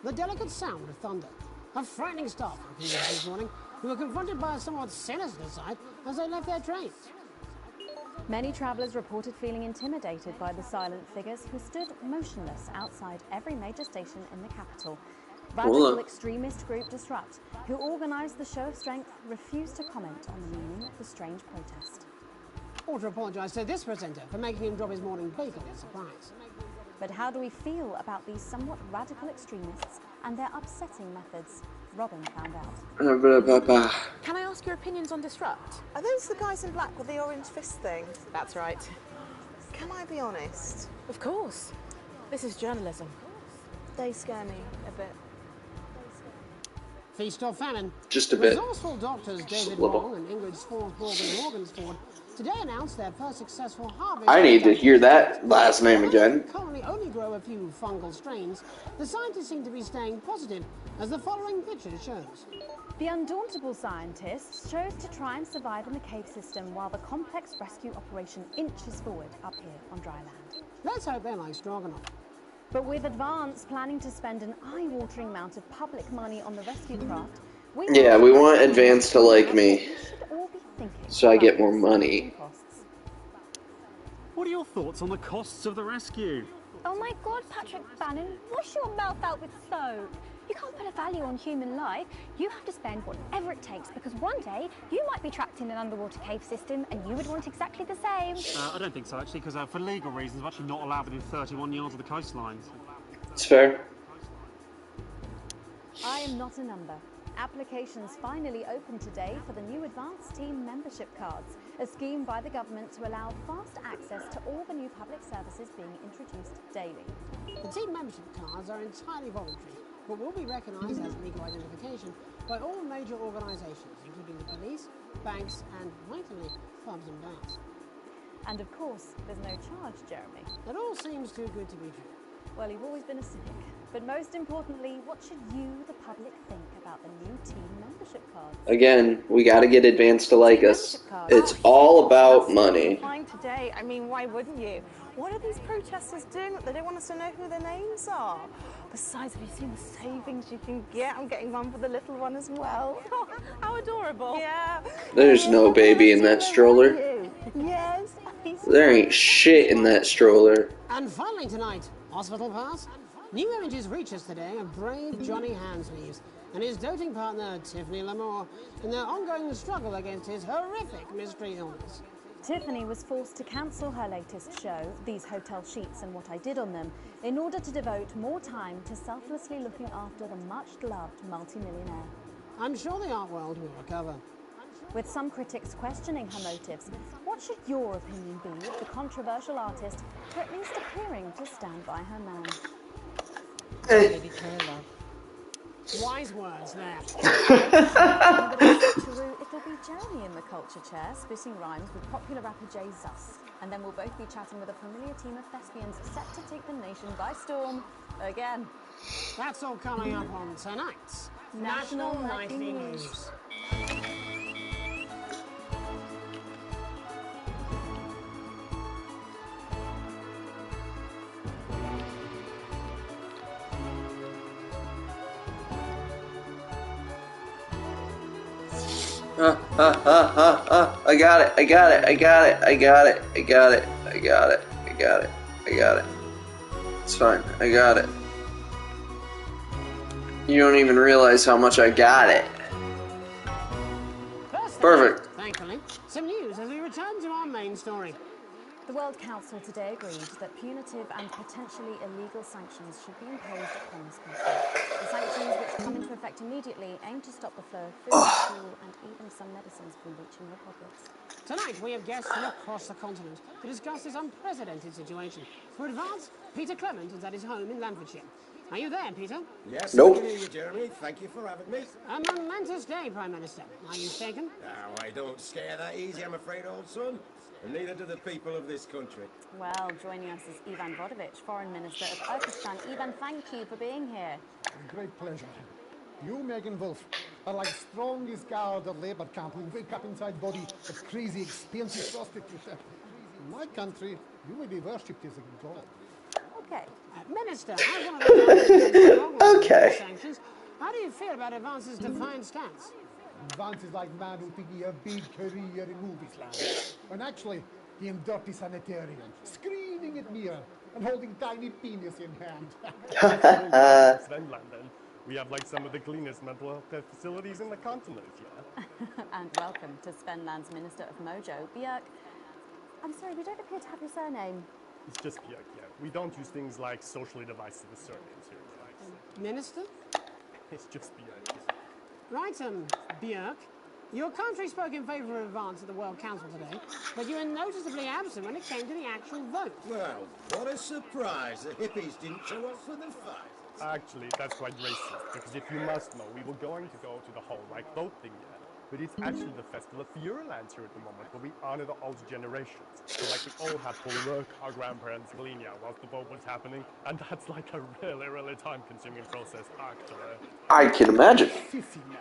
The delicate sound of thunder. A frightening staff workers this morning who were confronted by a somewhat sinister sight as they left their trains. Many travellers reported feeling intimidated by the silent figures who stood motionless outside every major station in the capital. Radical extremist group Disrupt, who organised the show of strength, refused to comment on the meaning of the strange protest. Or to apologise to this presenter for making him drop his morning bagel in surprise. But how do we feel about these somewhat radical extremists and their upsetting methods? Robin found out. Can I ask your opinions on Disrupt? Are those the guys in black with the orange fist thing? That's right. Can I be honest? Of course. This is journalism. They scare me a bit. Feast or famine. Just a bit. Resourceful doctors David Wong and Ingrid Swansborg and Morgansford today announced their first successful harvest. I need to hear that last name again. Currently only grow a few fungal strains. The scientists seem to be staying positive, as the following picture shows. The undauntable scientists chose to try and survive in the cave system while the complex rescue operation inches forward up here on dry land. Let's hope they like stroganoff. But with Advance planning to spend an eye-watering amount of public money on the rescue craft, we want Advance to like me, so I get more money. What are your thoughts on the costs of the rescue? Oh my God, Patrick Bannon, wash your mouth out with soap. You can't put a value on human life. You have to spend whatever it takes, because one day you might be trapped in an underwater cave system and you would want exactly the same. I don't think so, actually, because for legal reasons, I'm actually not allowed within 31 yards of the coastline. It's fair. I am not a number. Applications finally opened today for the new Advanced Team membership cards, a scheme by the government to allow fast access to all the new public services being introduced daily. The team membership cards are entirely voluntary, but will be recognised as legal identification by all major organisations, including the police, banks, and, rightly, pubs and bars. And of course, there's no charge, Jeremy. That all seems too good to be true. Well, you've always been a cynic. But most importantly, what should you, the public, think about the new team membership? membership cards. Again, we gotta get Advance to like us. It's all about money. Fine today. I mean, why wouldn't you? What are these protesters doing? They don't want us to know who their names are. Besides, have you seen the savings you can get? I'm getting one for the little one as well. How adorable. Yeah. There's no baby in that stroller. Yes. There ain't shit in that stroller. And finally tonight, Hospital Pass. New images reach us today of brave Johnny Handsleeves and his doting partner Tiffany Lamore in their ongoing struggle against his horrific mystery illness. Tiffany was forced to cancel her latest show, These Hotel Sheets and What I Did on Them, in order to devote more time to selflessly looking after the much-loved multimillionaire. I'm sure the art world will recover. With some critics questioning her motives, what should your opinion be of the controversial artist for at least appearing to stand by her man? Wise words there. It'll be Jeremy in the culture chair, spitting rhymes with popular rapper Jay Zus. And then we'll both be chatting with a familiar team of thespians set to take the nation by storm again. That's all coming up on tonight's National Nightly Nightly News. I got it. It's fine. I got it. You don't even realize how much I got it. Perfect. Thankfully, some news as we return to our main story. The World Council today agreed that punitive and potentially illegal sanctions should be imposed upon this country. The sanctions, which come into effect immediately, aim to stop the flow of food, fuel, and even some medicines from reaching your pockets. Tonight, we have guests from across the continent to discuss this unprecedented situation. For Advance, Peter Clement is at his home in Lamfordshire. Are you there, Peter? Yes, nope. I can hear you, Jeremy. Thank you for having me. A momentous day, Prime Minister. Are you shaken? No, I don't scare that easy, I'm afraid, old son. And neither do the people of this country. Well, joining us is Ivan Vodovich, Foreign Minister of Uzbekistan. Ivan, thank you for being here. Great pleasure. You, Megan Wolf, are like strongest guard at Labour camp who wake up inside body of crazy, expensive prostitutes. In my country, you will be worshipped as a god. Okay. Minister, as one of the Okay. sanctions, how do you feel about Advance's defiant stance? Advance is like man who thinking a big career in movies land. And actually, he in dirty sanitarium, screaming at mirror and holding tiny penis in hand. Svenland, then. We have like some of the cleanest mental health facilities in the continent, yeah? And welcome to Svenland's Minister of Mojo, Björk. I'm sorry, we don't appear to have your surname. It's just Björk, yeah. We don't use things like socially divisive surnames here, right? Minister? It's just Björk. Right, Björk. Your country spoke in favour of Advance at the World Council today, but you were noticeably absent when it came to the actual vote. Well, what a surprise. The hippies didn't show up for the fight. Actually, that's quite racist, because if you must know, we were going to go to the whole right vote thing yet. But it's actually the Festival of Feuerlands here at the moment, where we honor the old generations. So like we all had to work our grandparents' gleania whilst the vote was happening, and that's like a really, really time-consuming process, actually. I can imagine. Sissy man.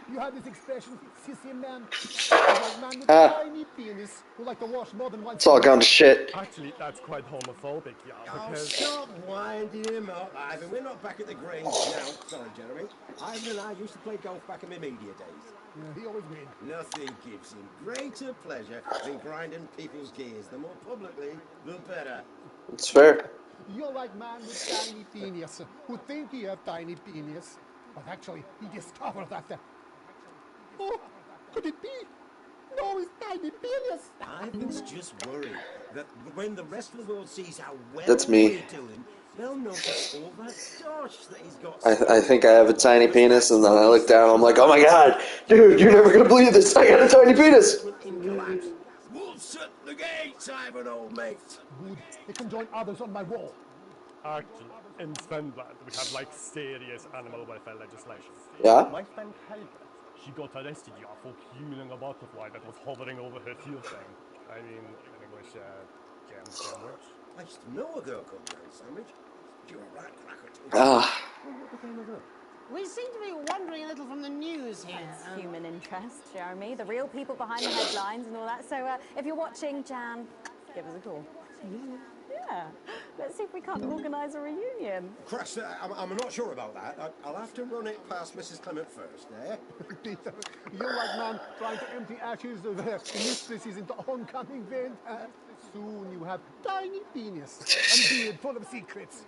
You have this expression, sissy man. A man with a tiny penis who like to wash more than once. It's all gone to shit. Actually, that's quite homophobic, yeah, Oh, because... stop winding him up, Ivan. We're not back at the Grange now. Sorry, Jeremy. Ivan and I used to play golf back in my media days. Yeah, he always wins. Nothing gives him greater pleasure than grinding people's gears. The more publicly, the better. It's fair. You're like man with tiny penis who think he have tiny penis, but actually he discovered that. Oh, could it be? No, it's tiny penis. Ivan's just worried that when the rest of the world sees how well That's me. we're doing, they'll notice all that dosh that he's got. I think I have a tiny penis, and then I look down, I'm like, oh my god, dude, you're never gonna believe this, I got a tiny penis! Wolves at the gates, Ivan, old mate. Good. They can join others on my wall. Actually, in Svenland, we have like serious animal welfare legislation. Yeah? My friend Helga, she got arrested here for killing a butterfly that was hovering over her field thing. I mean, in English, jam sandwich. I used to know a girl called Jam Sandwich. You're a right cracker too. Ah. What became of her? We seem to be wandering a little from the news Yes, here. Human interest, Jeremy. The real people behind the headlines and all that. So if you're watching, Jan, give us a call. Yeah. Let's see if we can't organise a reunion. Christ, I'm not sure about that. I'll have to run it past Mrs. Clement first, eh? Peter, you're like man trying to empty ashes of mistresses into oncoming vent. Soon you have tiny penis and beard full of secrets.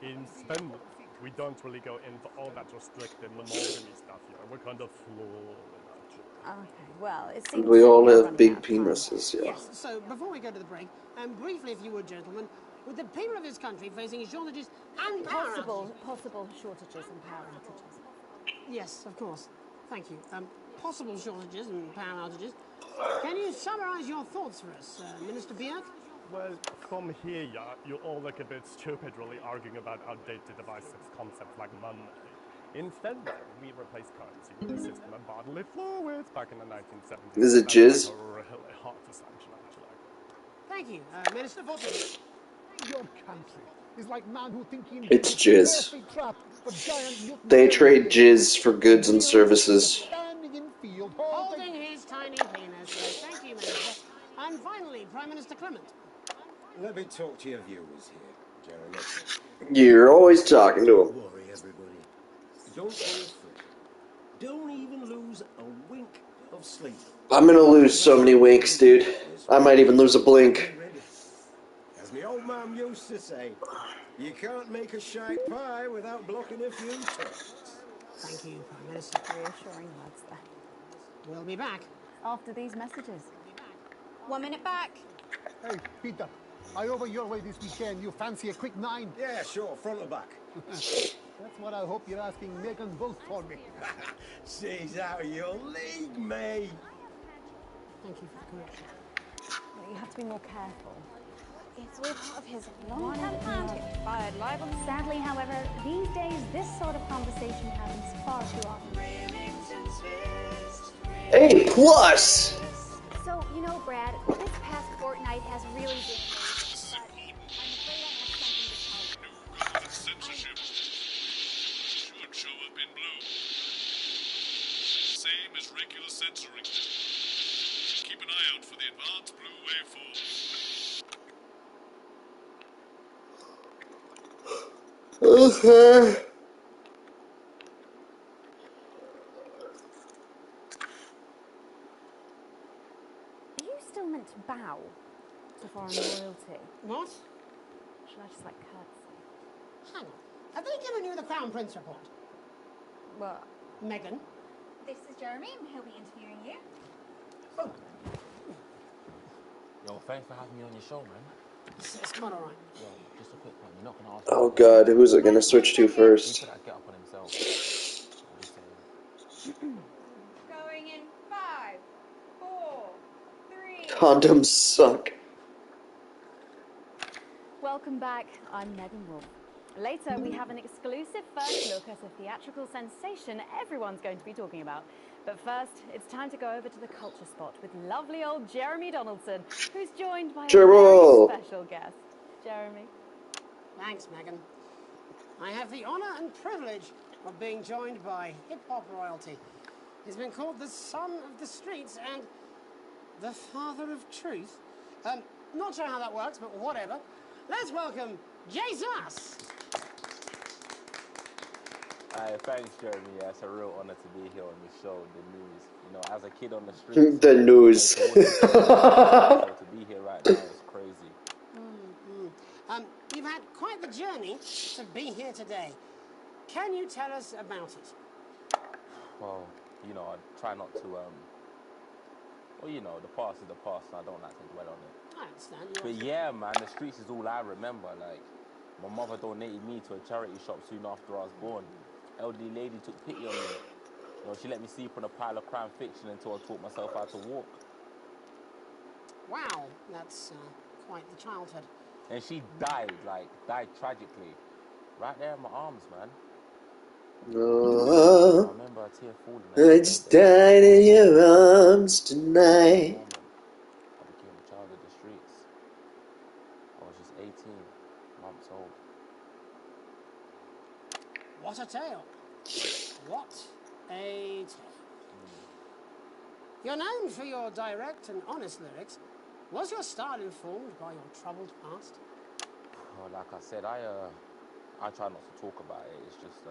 In Spenwood, we don't really go into all that restricted monogamy stuff here. We're kind of flawed. Okay, well, it seems We all we're have running big out of time. penises, yeah. Yes, so before we go to the break, briefly, if you would, gentlemen, with the people of this country facing shortages and power Possible shortages and power outages. Yes, of course. Thank you. Possible shortages and power outages. Can you summarise your thoughts for us, Minister Beard? Well, from here, yeah, you all look a bit stupid really arguing about outdated devices, concepts like money. Instead, we replaced currency with a system of bodily fluids back in the 1970s. Is it That's jizz? really hard to sanction, actually. Thank you, Minister Fortune. Your country is like man who think he It's invented the jizz. perfect trap for giant mutant They terrorists. trade jizz for goods and services. Standing in field, Holding his tiny penis. Yes, thank you, Minister. And finally, Prime Minister Clement. Let me talk to your viewers here, Jeremy. You're always talking to Don't him. worry, everybody. Don't fall asleep. Don't even lose a wink of sleep. I'm gonna lose so many winks, dude. I might even lose a blink. As my old mum used to say, you can't make a shite pie without blocking a few toasts. Thank you, Prime Minister. Reassuring words there. We'll be back after these messages. 1 minute back. Hey, Peter, I over your way this weekend. You fancy a quick 9? Yeah, sure, front or back. That's what I hope you're asking Megan Wolf for me. She's out of your league, mate. Thank you for the correction. Well, you have to be more careful. It's all part of his long-term plan to get fired live on. Sadly, however, these days this sort of conversation happens far too often. A plus! So, you know, Brad, this past fortnight has really been amazing, but I'm afraid I have something to tell you. Government censorship should show up in blue. Same as regular censoring. Keep an eye out for the advanced blue waveform. Okay. Are you still meant to bow to foreign royalty? What? Should I just like curtsy? Hang on. Have they given you the Crown Prince report? What? Megan? This is Jeremy, and he'll be interviewing you. Yo, thanks for having me on your show, man. It's quite alright. Yo, just a quick one. You're not gonna ask. Oh god, who's it gonna switch to first? He could get up on himself. Going in 5, 4, 3. Condoms suck. Welcome back. I'm Megan Wolf. Later, we have an exclusive first look at a theatrical sensation everyone's going to be talking about. But first, it's time to go over to the culture spot with lovely old Jeremy Donaldson, who's joined by a Jeremy. very special guest. Jeremy. Thanks, Megan. I have the honour and privilege of being joined by hip-hop royalty. He's been called the son of the streets and the father of truth. Not sure how that works, but whatever. Let's welcome Jesus. Thanks, Jeremy. Yeah, it's a real honor to be here on the show, the news. You know, as a kid on the streets, The news. so to be here right now is crazy. You've had quite the journey to be here today. Can you tell us about it? Well, you know, I try not to. Well, you know, the past is the past, and I don't like to dwell on it. I understand. But yeah, man, the streets is all I remember. Like, my mother donated me to a charity shop soon after I was born. Elderly lady took pity on me. You know, she let me sleep on a pile of crime fiction until I taught myself how to walk. Wow, that's quite the childhood. And she died tragically. Right there in my arms, man. Oh, I remember a tear falling. I just died in your arms tonight. I became a child of the streets. I was just 18 months old. What a tale. What a tale. You're known for your direct and honest lyrics. Was your style informed by your troubled past? Well, like I said, I try not to talk about it. It's just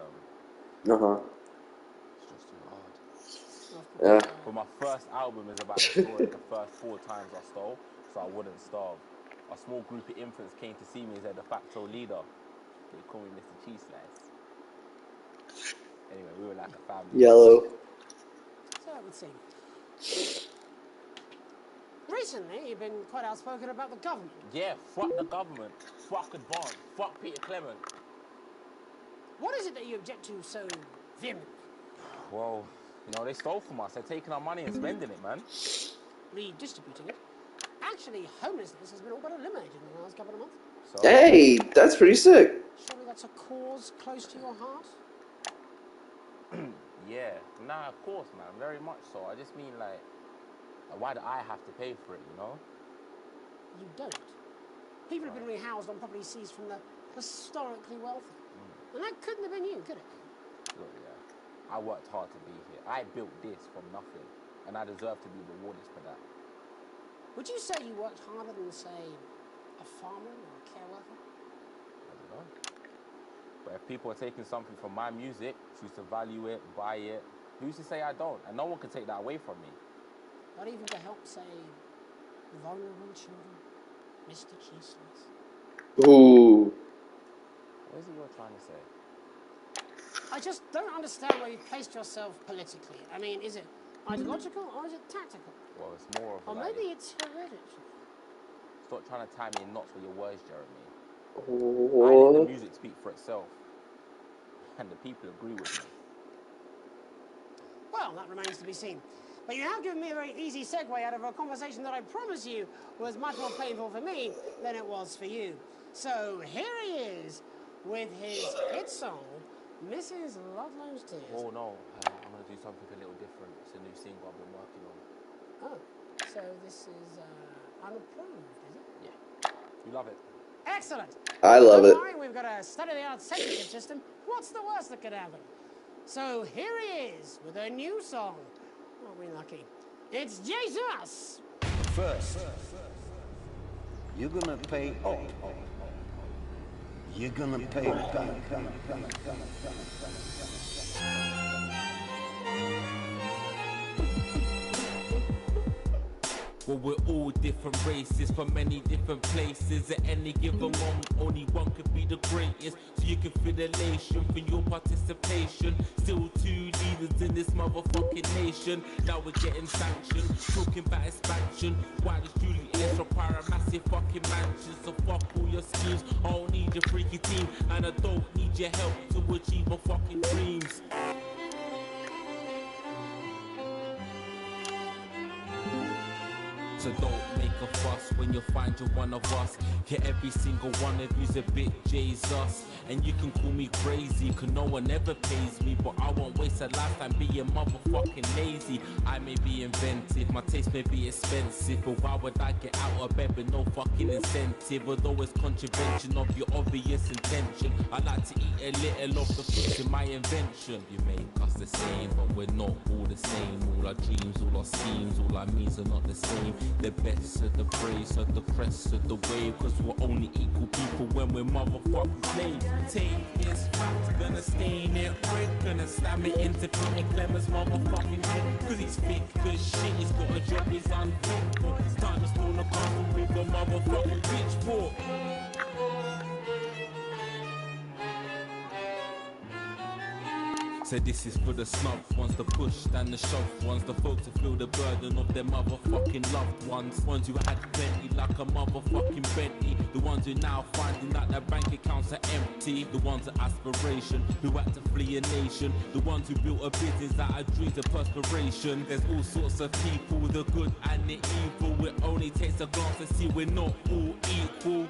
it's just too hard. Yeah. But my first album is about the story of the first 4 times I stole, so I wouldn't starve. A small group of infants came to see me as their de facto leader. They call me Mr. Cheese Slice. Anyway, we were like a family. Yellow. So it would seem. Recently, you've been quite outspoken about the government. Yeah, fuck the government. Fuck Advance. Fuck Peter Clement. What is it that you object to so vehemently? Well, you know, they stole from us. They're taking our money and spending it, man. Redistributing it. Actually, homelessness has been all but eliminated in the last couple of months. So, Hey, that's pretty sick. Surely that's a cause close to your heart? yeah. Nah, of course, man. Very much so. I just mean, like, why do I have to pay for it, you know? You don't. People have been rehoused on property seized from the historically wealthy. And that couldn't have been you, could it? Look, yeah. I worked hard to be here. I built this from nothing. And I deserve to be rewarded for that. Would you say you worked harder than, say, a farmer or a care worker? I don't know. But if people are taking something from my music, choose to value it, buy it, who's to say I don't? And no one can take that away from me. Not even to help, say, vulnerable children, Mr. Cheese Slice. Ooh. What is it you're trying to say? I just don't understand where you've placed yourself politically. I mean, is it ideological or is it tactical? Well, it's more of Or like... maybe it's hereditary. Stop trying to tie me in knots with your words, Jeremy. What? I let the music speak for itself. And the people agree with me. Well, that remains to be seen. But you have given me a very easy segue out of a conversation that I promise you was much more painful for me than it was for you. So here he is with his hit song, Mrs. Ludlow's Tears. Oh no, I'm going to do something a little different. It's a new single I've been working on. Oh, so this is unapproved, is it? Yeah. You love it. Excellent. I love it. Don't worry, we've got a state-of-the-art censorship system. What's the worst that could happen? So here he is with a new song. Aren't we lucky? It's Jesus! First, you're gonna pay up. You're gonna pay back. Well, we're all different races from many different places. At any given moment, only one could be the greatest. So you can feel elation for your participation. Still 2 leaders in this motherfucking nation. Now we're getting sanctioned, talking about expansion. Why does Julius require a massive fucking mansion? So fuck all your schemes. I don't need your freaky team, and I don't need your help to achieve my fucking dreams. So don't make a fuss when you find you're one of us. Yeah, every single one of you's a bit Jesus. And you can call me crazy, cause no one ever pays me. But I won't waste a lifetime being motherfucking lazy. I may be inventive, my taste may be expensive, but why would I get out of bed with no fucking incentive? Although it's contravention of your obvious intention, I like to eat a little of the fruits in my invention. You make us the same, but we're not all the same. All our dreams, all our schemes, all our means are not the same. The best of the praise, of the crest of the wave, cause we're only equal people when we're motherfucking slaves. Take this fact, gonna stain it red, gonna slam it into Peter Clement's motherfucking head, cause he's thick as shit, he's got a job he's unfit for. It's time to storm the castle with the motherfucking pitchfork. So this is for the snubs ones, the push and the shove ones, the folks who feel the burden of their motherfucking loved ones, ones who had plenty like a motherfucking Bentley, the ones who now finding that their bank accounts are empty, the ones of aspiration who had to flee a nation, the ones who built a business out of dreams of perspiration. There's all sorts of people, the good and the evil. It only takes a glance to see we're not all equal.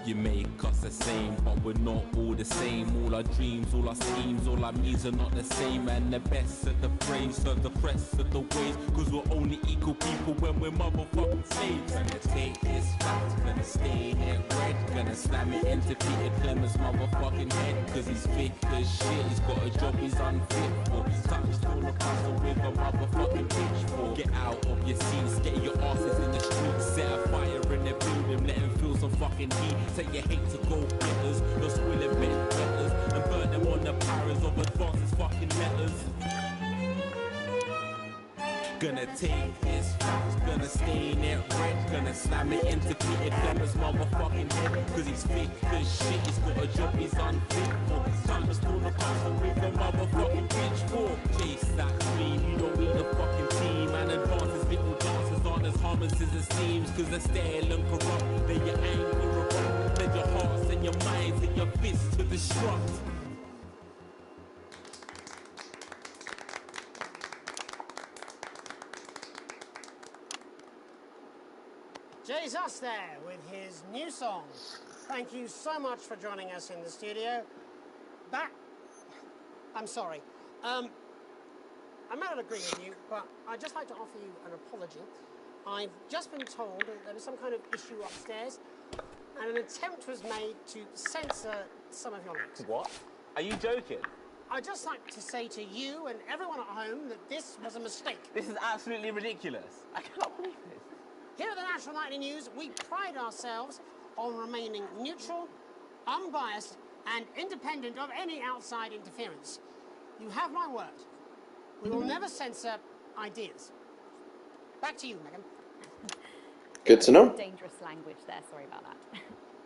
You make us the same, but we're not all the same. All our dreams, all our schemes, all our means are not the same. And the best of the praise, of the crest of the waves, cause we're only equal people when we're motherfucking slaves. Gonna take this fact, gonna stain it red, gonna slam it into Peter Clement's motherfucking head, cause he's thick as shit, he's got a job he's unfit for. Time to the castle with a motherfucking pitchfork. Get out of your seats, get your asses in the streets. Set a fire in the building, let them feel some fucking heat. Say you hate to go getters, you're squilling bit betters, and burn them on the powers of advances fucking letters. Gonna take this facts, gonna stain it red, gonna slam it into Peter Clemmer's motherfucking head. Cause he's thick as shit, he's got a job he's unfit for. Time to storm the castle with the motherfucking pitchfork. Chase that dream, you don't need a fucking team. And advances little dances aren't as harmless as it seems. Cause they're stale and corrupt, then your anger erupt. Then your hearts and your minds and your fists to destruct. Jesus there with his new song. Thank you so much for joining us in the studio. I'm sorry. I may not agree with you, but I'd just like to offer you an apology. I've just been told that there was some kind of issue upstairs, and an attempt was made to censor some of your lyrics. What? Are you joking? I'd just like to say to you and everyone at home that this was a mistake. This is absolutely ridiculous. I cannot believe this. Here at the National Nightly News, we pride ourselves on remaining neutral, unbiased, and independent of any outside interference. You have my word. We will never censor ideas. Back to you, Megan. Good to know. Dangerous language there, sorry about that.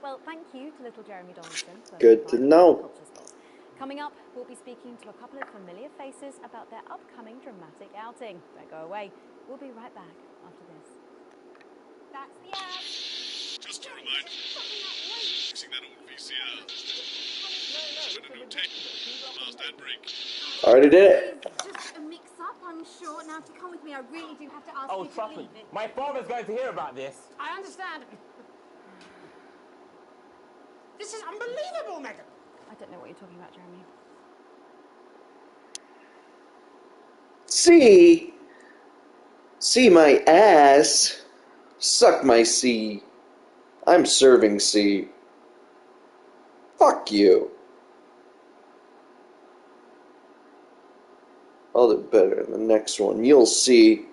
Well, thank you to little Jeremy Donaldson. For Good to know. Culture Spot. Coming up, we'll be speaking to a couple of familiar faces about their upcoming dramatic outing. Don't go away. We'll be right back after this. That's the ad. Just to remind you, fixing that old VCR. Spend a new tape. Past ad break. Already did it. Just a mix-up, I'm sure. Now, if you come with me, I really do have to ask Oh, you to trust me. leave it. My father's going to hear about this. I understand. This is unbelievable, Megan. I don't know what you're talking about, Jeremy. See my ass. Suck my C. I'm serving C. Fuck you. I'll do better in the next one. You'll see.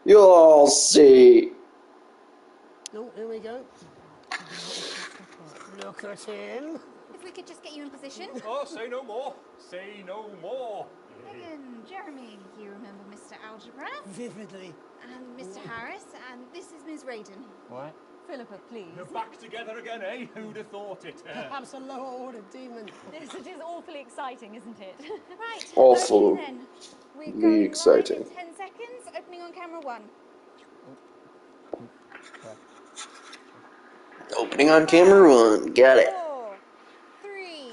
You'll all see. Oh, here we go. Look at him. If we could just get you in position. Oh, say no more. Say no more. Megan, Jeremy, you remember Mr. Algebra? Vividly. And Mr. Harris, and this is Ms. Raiden. What? Philippa, please. You're back together again, eh? Who'd have thought it? Perhaps a lower order demon. Yes, it is awfully exciting, isn't it? Right. Awful. Okay, then. We're Really going exciting. live in 10 seconds, opening on camera 1. Opening on camera 1. Got it. 4, 3.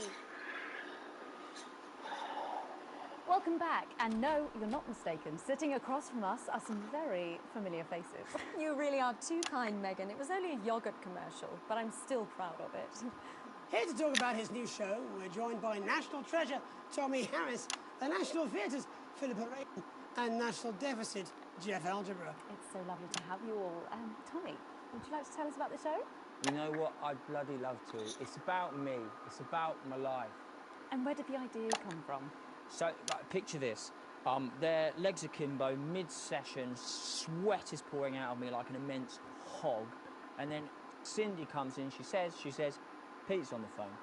Welcome back, and no, you're not mistaken. Sitting across from us are some very familiar faces. You really are too kind, Megan. It was only a yogurt commercial, but I'm still proud of it. Here to talk about his new show, we're joined by National Treasure Tommy Harris, the National Theatre's Philippa Raiden, and National Deficit Jeff Algebra. It's so lovely to have you all. Tommy, would you like to tell us about the show? You know what? I'd bloody love to. It's about me. It's about my life. And where did the idea come from? So, like, picture this. Their legs akimbo, mid-session, sweat is pouring out of me like an immense hog. And then Cindy comes in, she says, Pete's on the phone.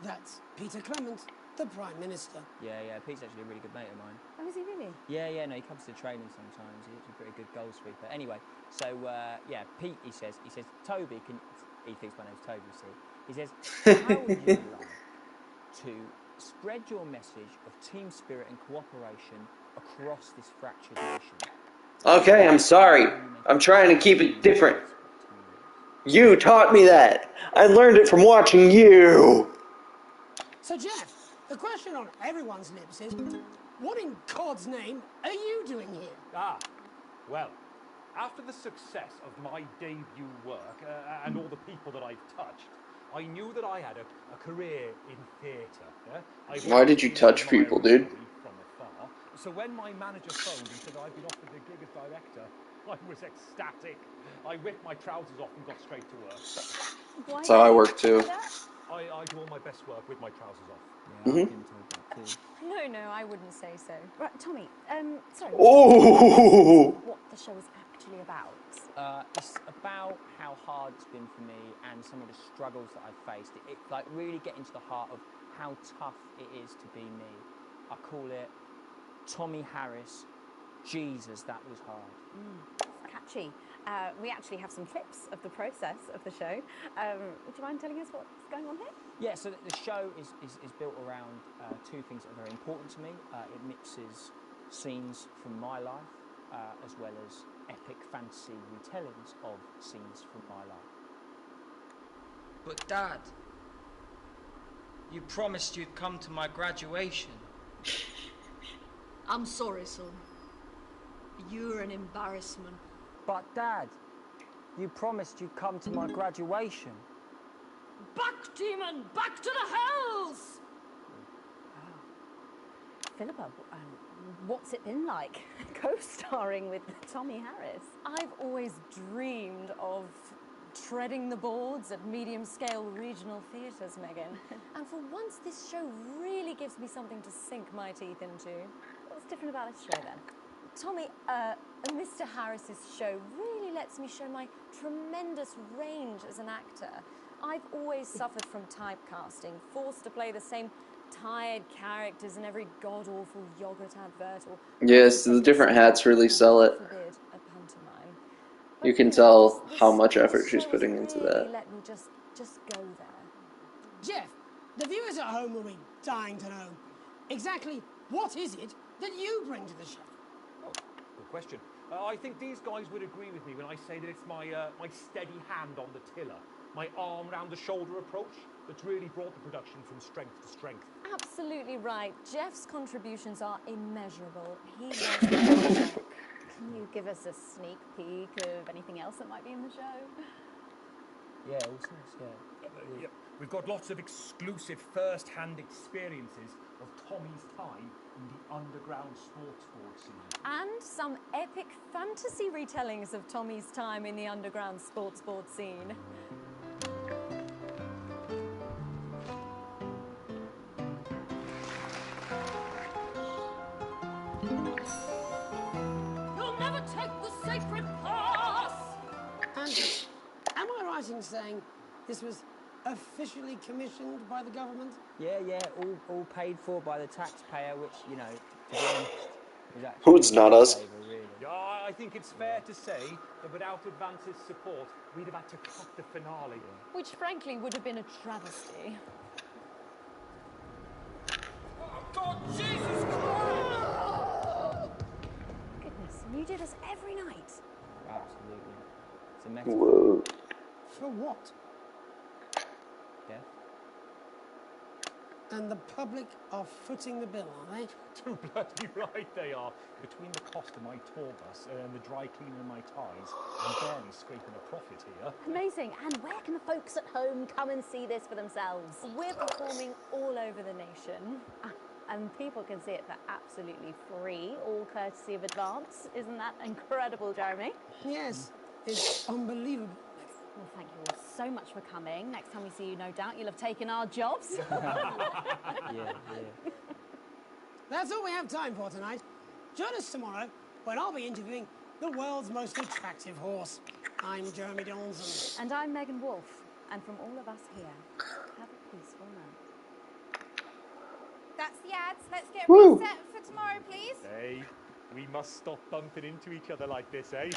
That's Peter Clement, the Prime Minister. Yeah, Pete's actually a really good mate of mine. Oh, is he really? Yeah, no, he comes to training sometimes. He's a pretty good goal sweeper. Anyway, so, Pete, he says, Toby, he thinks my name's Toby, see? He says, how would you like to spread your message of team spirit and cooperation across this fractured nation? Okay, I'm sorry. I'm trying to keep it different. You taught me that. I learned it from watching you. So, Jeff, the question on everyone's lips is, what in God's name are you doing here? Well, after the success of my debut work and all the people that I've touched, I knew that I had a career in theatre. Yeah? Why did you touch people, dude? From afar. So when my manager phoned and said I'd been offered the gig as director, I was ecstatic. I whipped my trousers off and got straight to work. That's how I work too. I do all my best work with my trousers off. Mm-hmm. No, I wouldn't say so. Right, Tommy, sorry. Oh! What the show is actually about? It's about how hard it's been for me and some of the struggles that I've faced. It like really getting to the heart of how tough it is to be me. I call it Tommy Harris. Jesus, that was hard. Catchy. We actually have some clips of the process of the show. Would you mind telling us what's going on here? Yeah, so the show is built around two things that are very important to me. It mixes scenes from my life as well as epic fantasy retellings of scenes from my life. But Dad, you promised you'd come to my graduation. I'm sorry, son. You're an embarrassment. But Dad, you promised you'd come to my graduation. Back, demon! Back to the hells! Philippa, what's it been like co-starring with Tommy Harris? I've always dreamed of treading the boards at medium-scale regional theatres, Megan. And for once, this show really gives me something to sink my teeth into. What's different about this show, then? Tommy, Mr. Harris's show really lets me show my tremendous range as an actor. I've always suffered from typecasting, forced to play the same tired characters in every god-awful yogurt advert. Or Yes, the different hats really sell it. forbid a pantomime. You can tell how much effort she's putting into that. Let me just go there. Jeff, the viewers at home will be dying to know exactly what is it that you bring to the show. Good question. I think these guys would agree with me when I say that it's my steady hand on the tiller, my arm round the shoulder approach that's really brought the production from strength to strength. Absolutely right. Jeff's contributions are immeasurable. He was Can you give us a sneak peek of anything else that might be in the show? Yeah, all sorts, yeah. Yep. We've got lots of exclusive first-hand experiences of Tommy's time in the underground sports board scene. And some epic fantasy retellings of Tommy's time in the underground sports board scene. You'll never take the sacred pass! And am I right in saying this was officially commissioned by the government? Yeah, all paid for by the taxpayer, which, you know, to be honest, is actually Who's not us? favour, really. Yeah, I think it's fair to say that without Advance's support, we'd have had to cut the finale. Which frankly would have been a travesty. Oh, God, Jesus Christ! Goodness, and you do this every night. Absolutely. It's a metaphor. Whoa. For what? Death. And the public are footing the bill, are they? Too bloody right they are. Between the cost of my tour bus and the dry cleaning of my ties, I'm barely scraping a profit here. Amazing. And where can the folks at home come and see this for themselves? We're performing all over the nation. And people can see it for absolutely free, all courtesy of Advance. Isn't that incredible, Jeremy? Yes, it's unbelievable. Well, thank you all so much for coming. Next time we see you, no doubt you'll have taken our jobs. Yeah. That's all we have time for tonight. Join us tomorrow when I'll be interviewing the world's most attractive horse. I'm Jeremy Donaldson. And I'm Megan Wolf. And from all of us here, have a peaceful night. That's the ads. Let's get Woo. reset for tomorrow, please. Hey, we must stop bumping into each other like this, eh?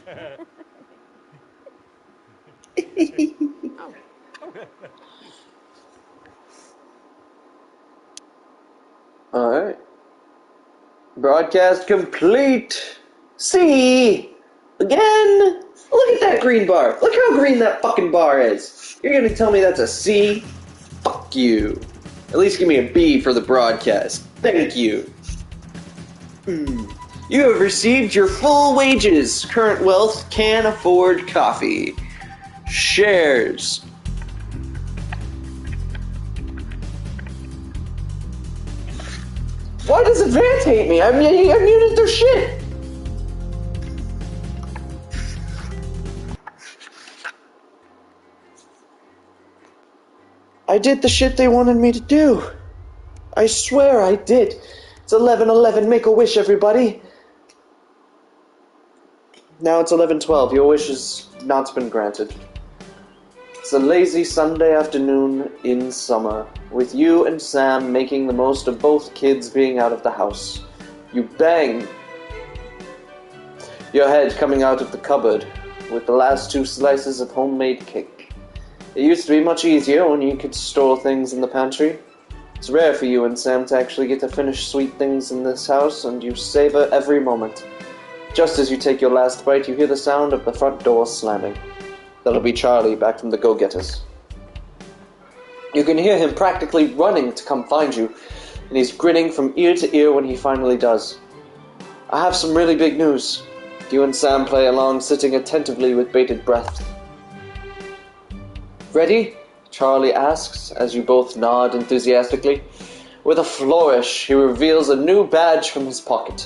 Alright. Broadcast complete. See? Again? Look at that green bar. Look how green that fucking bar is. You're gonna tell me that's a C? Fuck you. At least give me a B for the broadcast. Thank you. You have received your full wages. Current wealth can afford coffee. Shares. Why does Advance hate me? I muted their shit. I did the shit they wanted me to do. I swear I did. It's 11:11. Make a wish, everybody. Now it's 11:12. Your wish has not been granted. It's a lazy Sunday afternoon in summer, with you and Sam making the most of both kids being out of the house. You bang your head coming out of the cupboard with the last 2 slices of homemade cake. It used to be much easier when you could store things in the pantry. It's rare for you and Sam to actually get to finish sweet things in this house, and you savor every moment. Just as you take your last bite, you hear the sound of the front door slamming. That'll be Charlie back from the Go-Getters. You can hear him practically running to come find you, and he's grinning from ear to ear when he finally does. I have some really big news. You and Sam play along, sitting attentively with bated breath. Ready? Charlie asks, as you both nod enthusiastically. With a flourish, he reveals a new badge from his pocket,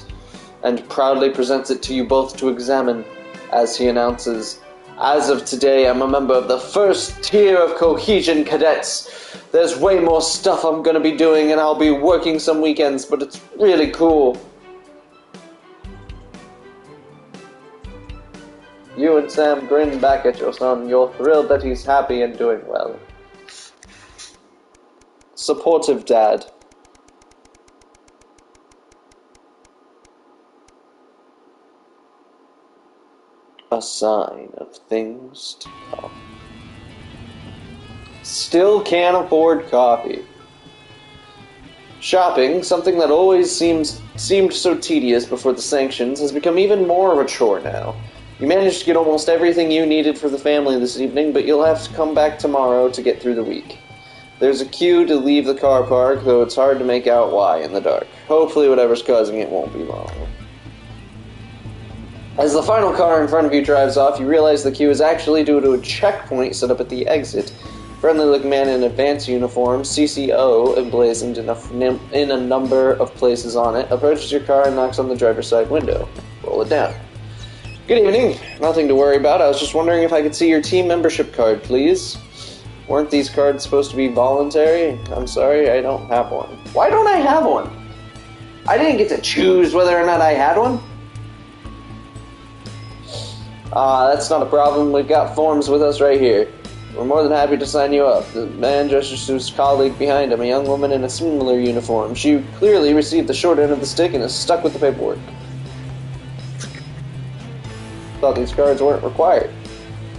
and proudly presents it to you both to examine, as he announces, "As of today, I'm a member of the first tier of Cohesion Cadets. There's way more stuff I'm gonna be doing, and I'll be working some weekends, but it's really cool." You and Sam grin back at your son. You're thrilled that he's happy and doing well. Supportive dad. A sign of things to come. Still can't afford coffee. Shopping, something that always seemed so tedious before the sanctions, has become even more of a chore now. You managed to get almost everything you needed for the family this evening, but you'll have to come back tomorrow to get through the week. There's a queue to leave the car park, though it's hard to make out why in the dark. Hopefully whatever's causing it won't be long. As the final car in front of you drives off, you realize the queue is actually due to a checkpoint set up at the exit. Friendly-looking man in advance uniform, CCO, emblazoned in a number of places on it, approaches your car and knocks on the driver's side window. Roll it down. Good evening. Nothing to worry about. I was just wondering if I could see your team membership card, please. Weren't these cards supposed to be voluntary? I'm sorry, I don't have one. Why don't I have one? I didn't get to choose whether or not I had one. That's not a problem. We've got forms with us right here. We're more than happy to sign you up. The man gestures to his colleague behind him, a young woman in a similar uniform. She clearly received the short end of the stick and is stuck with the paperwork. Thought these cards weren't required.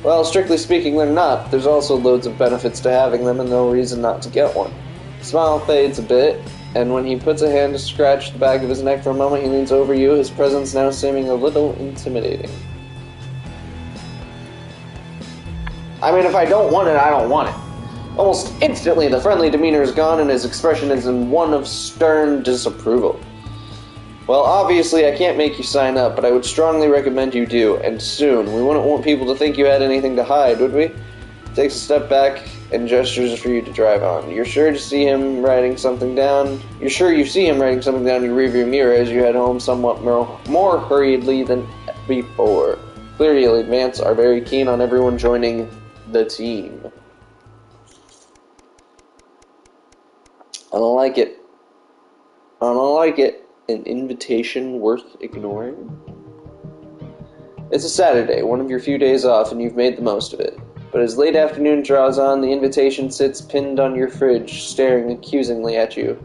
Well, strictly speaking, they're not. There's also loads of benefits to having them and no reason not to get one. The smile fades a bit, and when he puts a hand to scratch the back of his neck for a moment, he leans over you, his presence now seeming a little intimidating. I mean, if I don't want it, I don't want it. Almost instantly, the friendly demeanor is gone and his expression is in one of stern disapproval. Well, obviously, I can't make you sign up, but I would strongly recommend you do, and soon. We wouldn't want people to think you had anything to hide, would we? Takes a step back and gestures for you to drive on. You're sure you see him writing something down in your rearview mirror as you head home somewhat more hurriedly than before. Clearly, Advance are very keen on everyone joining the team. I don't like it. I don't like it. An invitation worth ignoring? It's a Saturday, one of your few days off, and you've made the most of it. But as late afternoon draws on, the invitation sits pinned on your fridge, staring accusingly at you.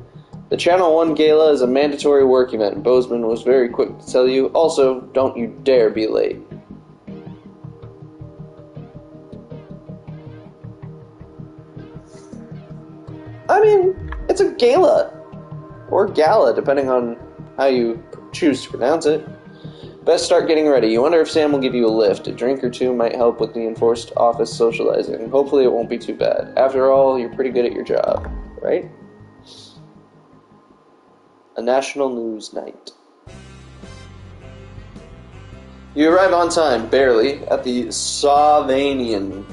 The Channel 1 Gala is a mandatory work event. Bozeman was very quick to tell you. Also, don't you dare be late. I mean, it's a gala. Or gala, depending on how you choose to pronounce it. Best start getting ready. You wonder if Sam will give you a lift. A drink or two might help with the enforced office socializing. Hopefully it won't be too bad. After all, you're pretty good at your job, right? A national news night. You arrive on time, barely, at the Sylvanian,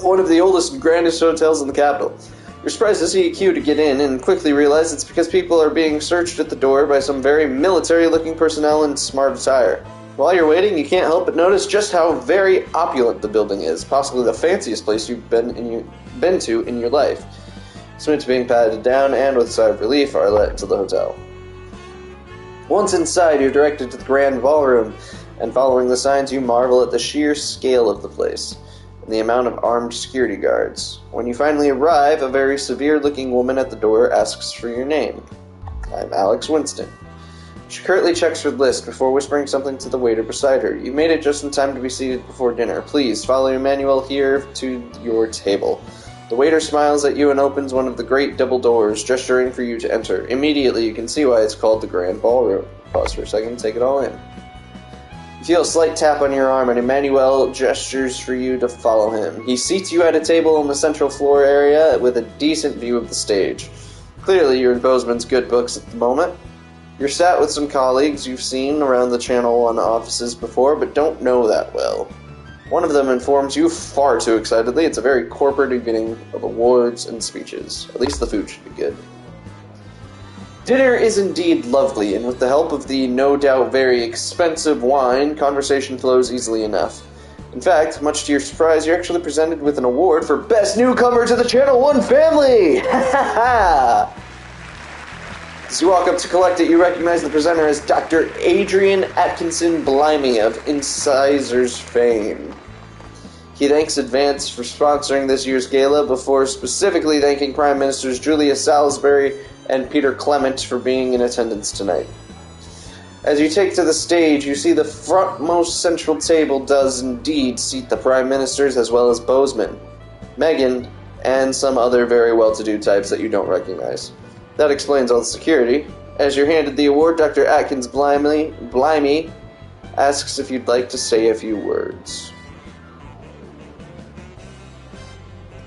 one of the oldest and grandest hotels in the capital. You're surprised to see a queue to get in, and quickly realize it's because people are being searched at the door by some very military-looking personnel in smart attire. While you're waiting, you can't help but notice just how very opulent the building is, possibly the fanciest place you've been to in your life. Smith's being patted down and, with a sigh of relief, are let into the hotel. Once inside, you're directed to the grand ballroom, and following the signs, you marvel at the sheer scale of the place and the amount of armed security guards. When you finally arrive, a very severe-looking woman at the door asks for your name. I'm Alex Winston. She curtly checks her list before whispering something to the waiter beside her. You made it just in time to be seated before dinner. Please, follow Emmanuel here to your table. The waiter smiles at you and opens one of the great double doors, gesturing for you to enter. Immediately, you can see why it's called the Grand Ballroom. Pause for a second, take it all in. You feel a slight tap on your arm, and Emmanuel gestures for you to follow him. He seats you at a table in the central floor area with a decent view of the stage. Clearly, you're in Bozeman's good books at the moment. You're sat with some colleagues you've seen around the Channel 1 offices before, but don't know that well. One of them informs you far too excitedly it's a very corporate evening of awards and speeches. At least the food should be good. Dinner is indeed lovely, and with the help of the no doubt very expensive wine, conversation flows easily enough. In fact, much to your surprise, you're actually presented with an award for Best Newcomer to the Channel 1 family! Ha ha ha! As you walk up to collect it, you recognize the presenter as Dr. Adrian Atkinson Blimey of Incisors fame. He thanks Advance for sponsoring this year's gala before specifically thanking Prime Ministers Julia Salisbury and Peter Clement for being in attendance tonight. As you take to the stage, you see the frontmost central table does indeed seat the Prime Ministers as well as Bozeman, Meghan, and some other very well-to-do types that you don't recognize. That explains all the security. As you're handed the award, Dr. Atkins Blimey asks if you'd like to say a few words.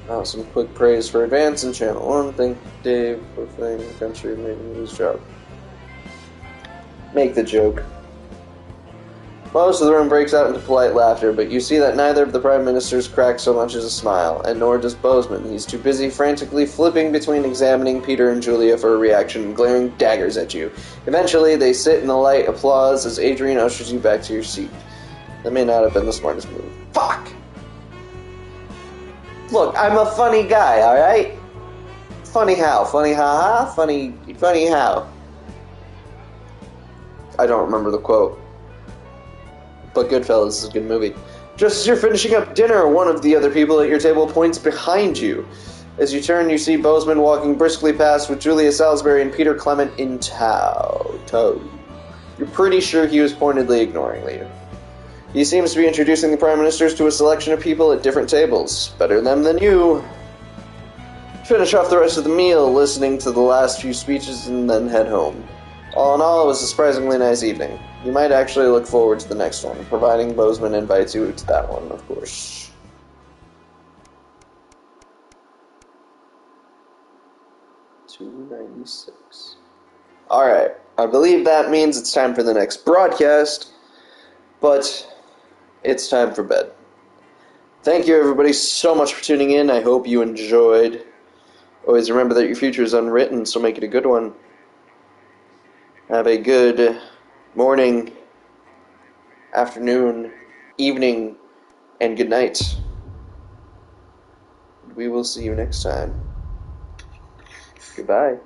Oh, some quick praise for Advance and Channel 1. Thank Dave for playing the country and making his job. Make the joke. Most of the room breaks out into polite laughter, but you see that neither of the Prime Ministers cracks so much as a smile, and nor does Bozeman. He's too busy frantically flipping between examining Peter and Julia for a reaction and glaring daggers at you. Eventually, they sit in the light applause as Adrian ushers you back to your seat. That may not have been the smartest move. Fuck! Look, I'm a funny guy, alright? Funny how? Funny ha-ha? Funny how? I don't remember the quote. But Goodfellas is a good movie. Just as you're finishing up dinner, one of the other people at your table points behind you. As you turn, you see Bozeman walking briskly past with Julia Salisbury and Peter Clement in tow. You're pretty sure he was pointedly ignoring you. He seems to be introducing the Prime Ministers to a selection of people at different tables. Better them than you. Finish off the rest of the meal, listening to the last few speeches, and then head home. All in all, it was a surprisingly nice evening. You might actually look forward to the next one, providing Bozeman invites you to that one, of course. $2.96. Alright, I believe that means it's time for the next broadcast, but it's time for bed. Thank you everybody so much for tuning in. I hope you enjoyed. Always remember that your future is unwritten, so make it a good one. Have a good morning, afternoon, evening, and good night. We will see you next time. Goodbye.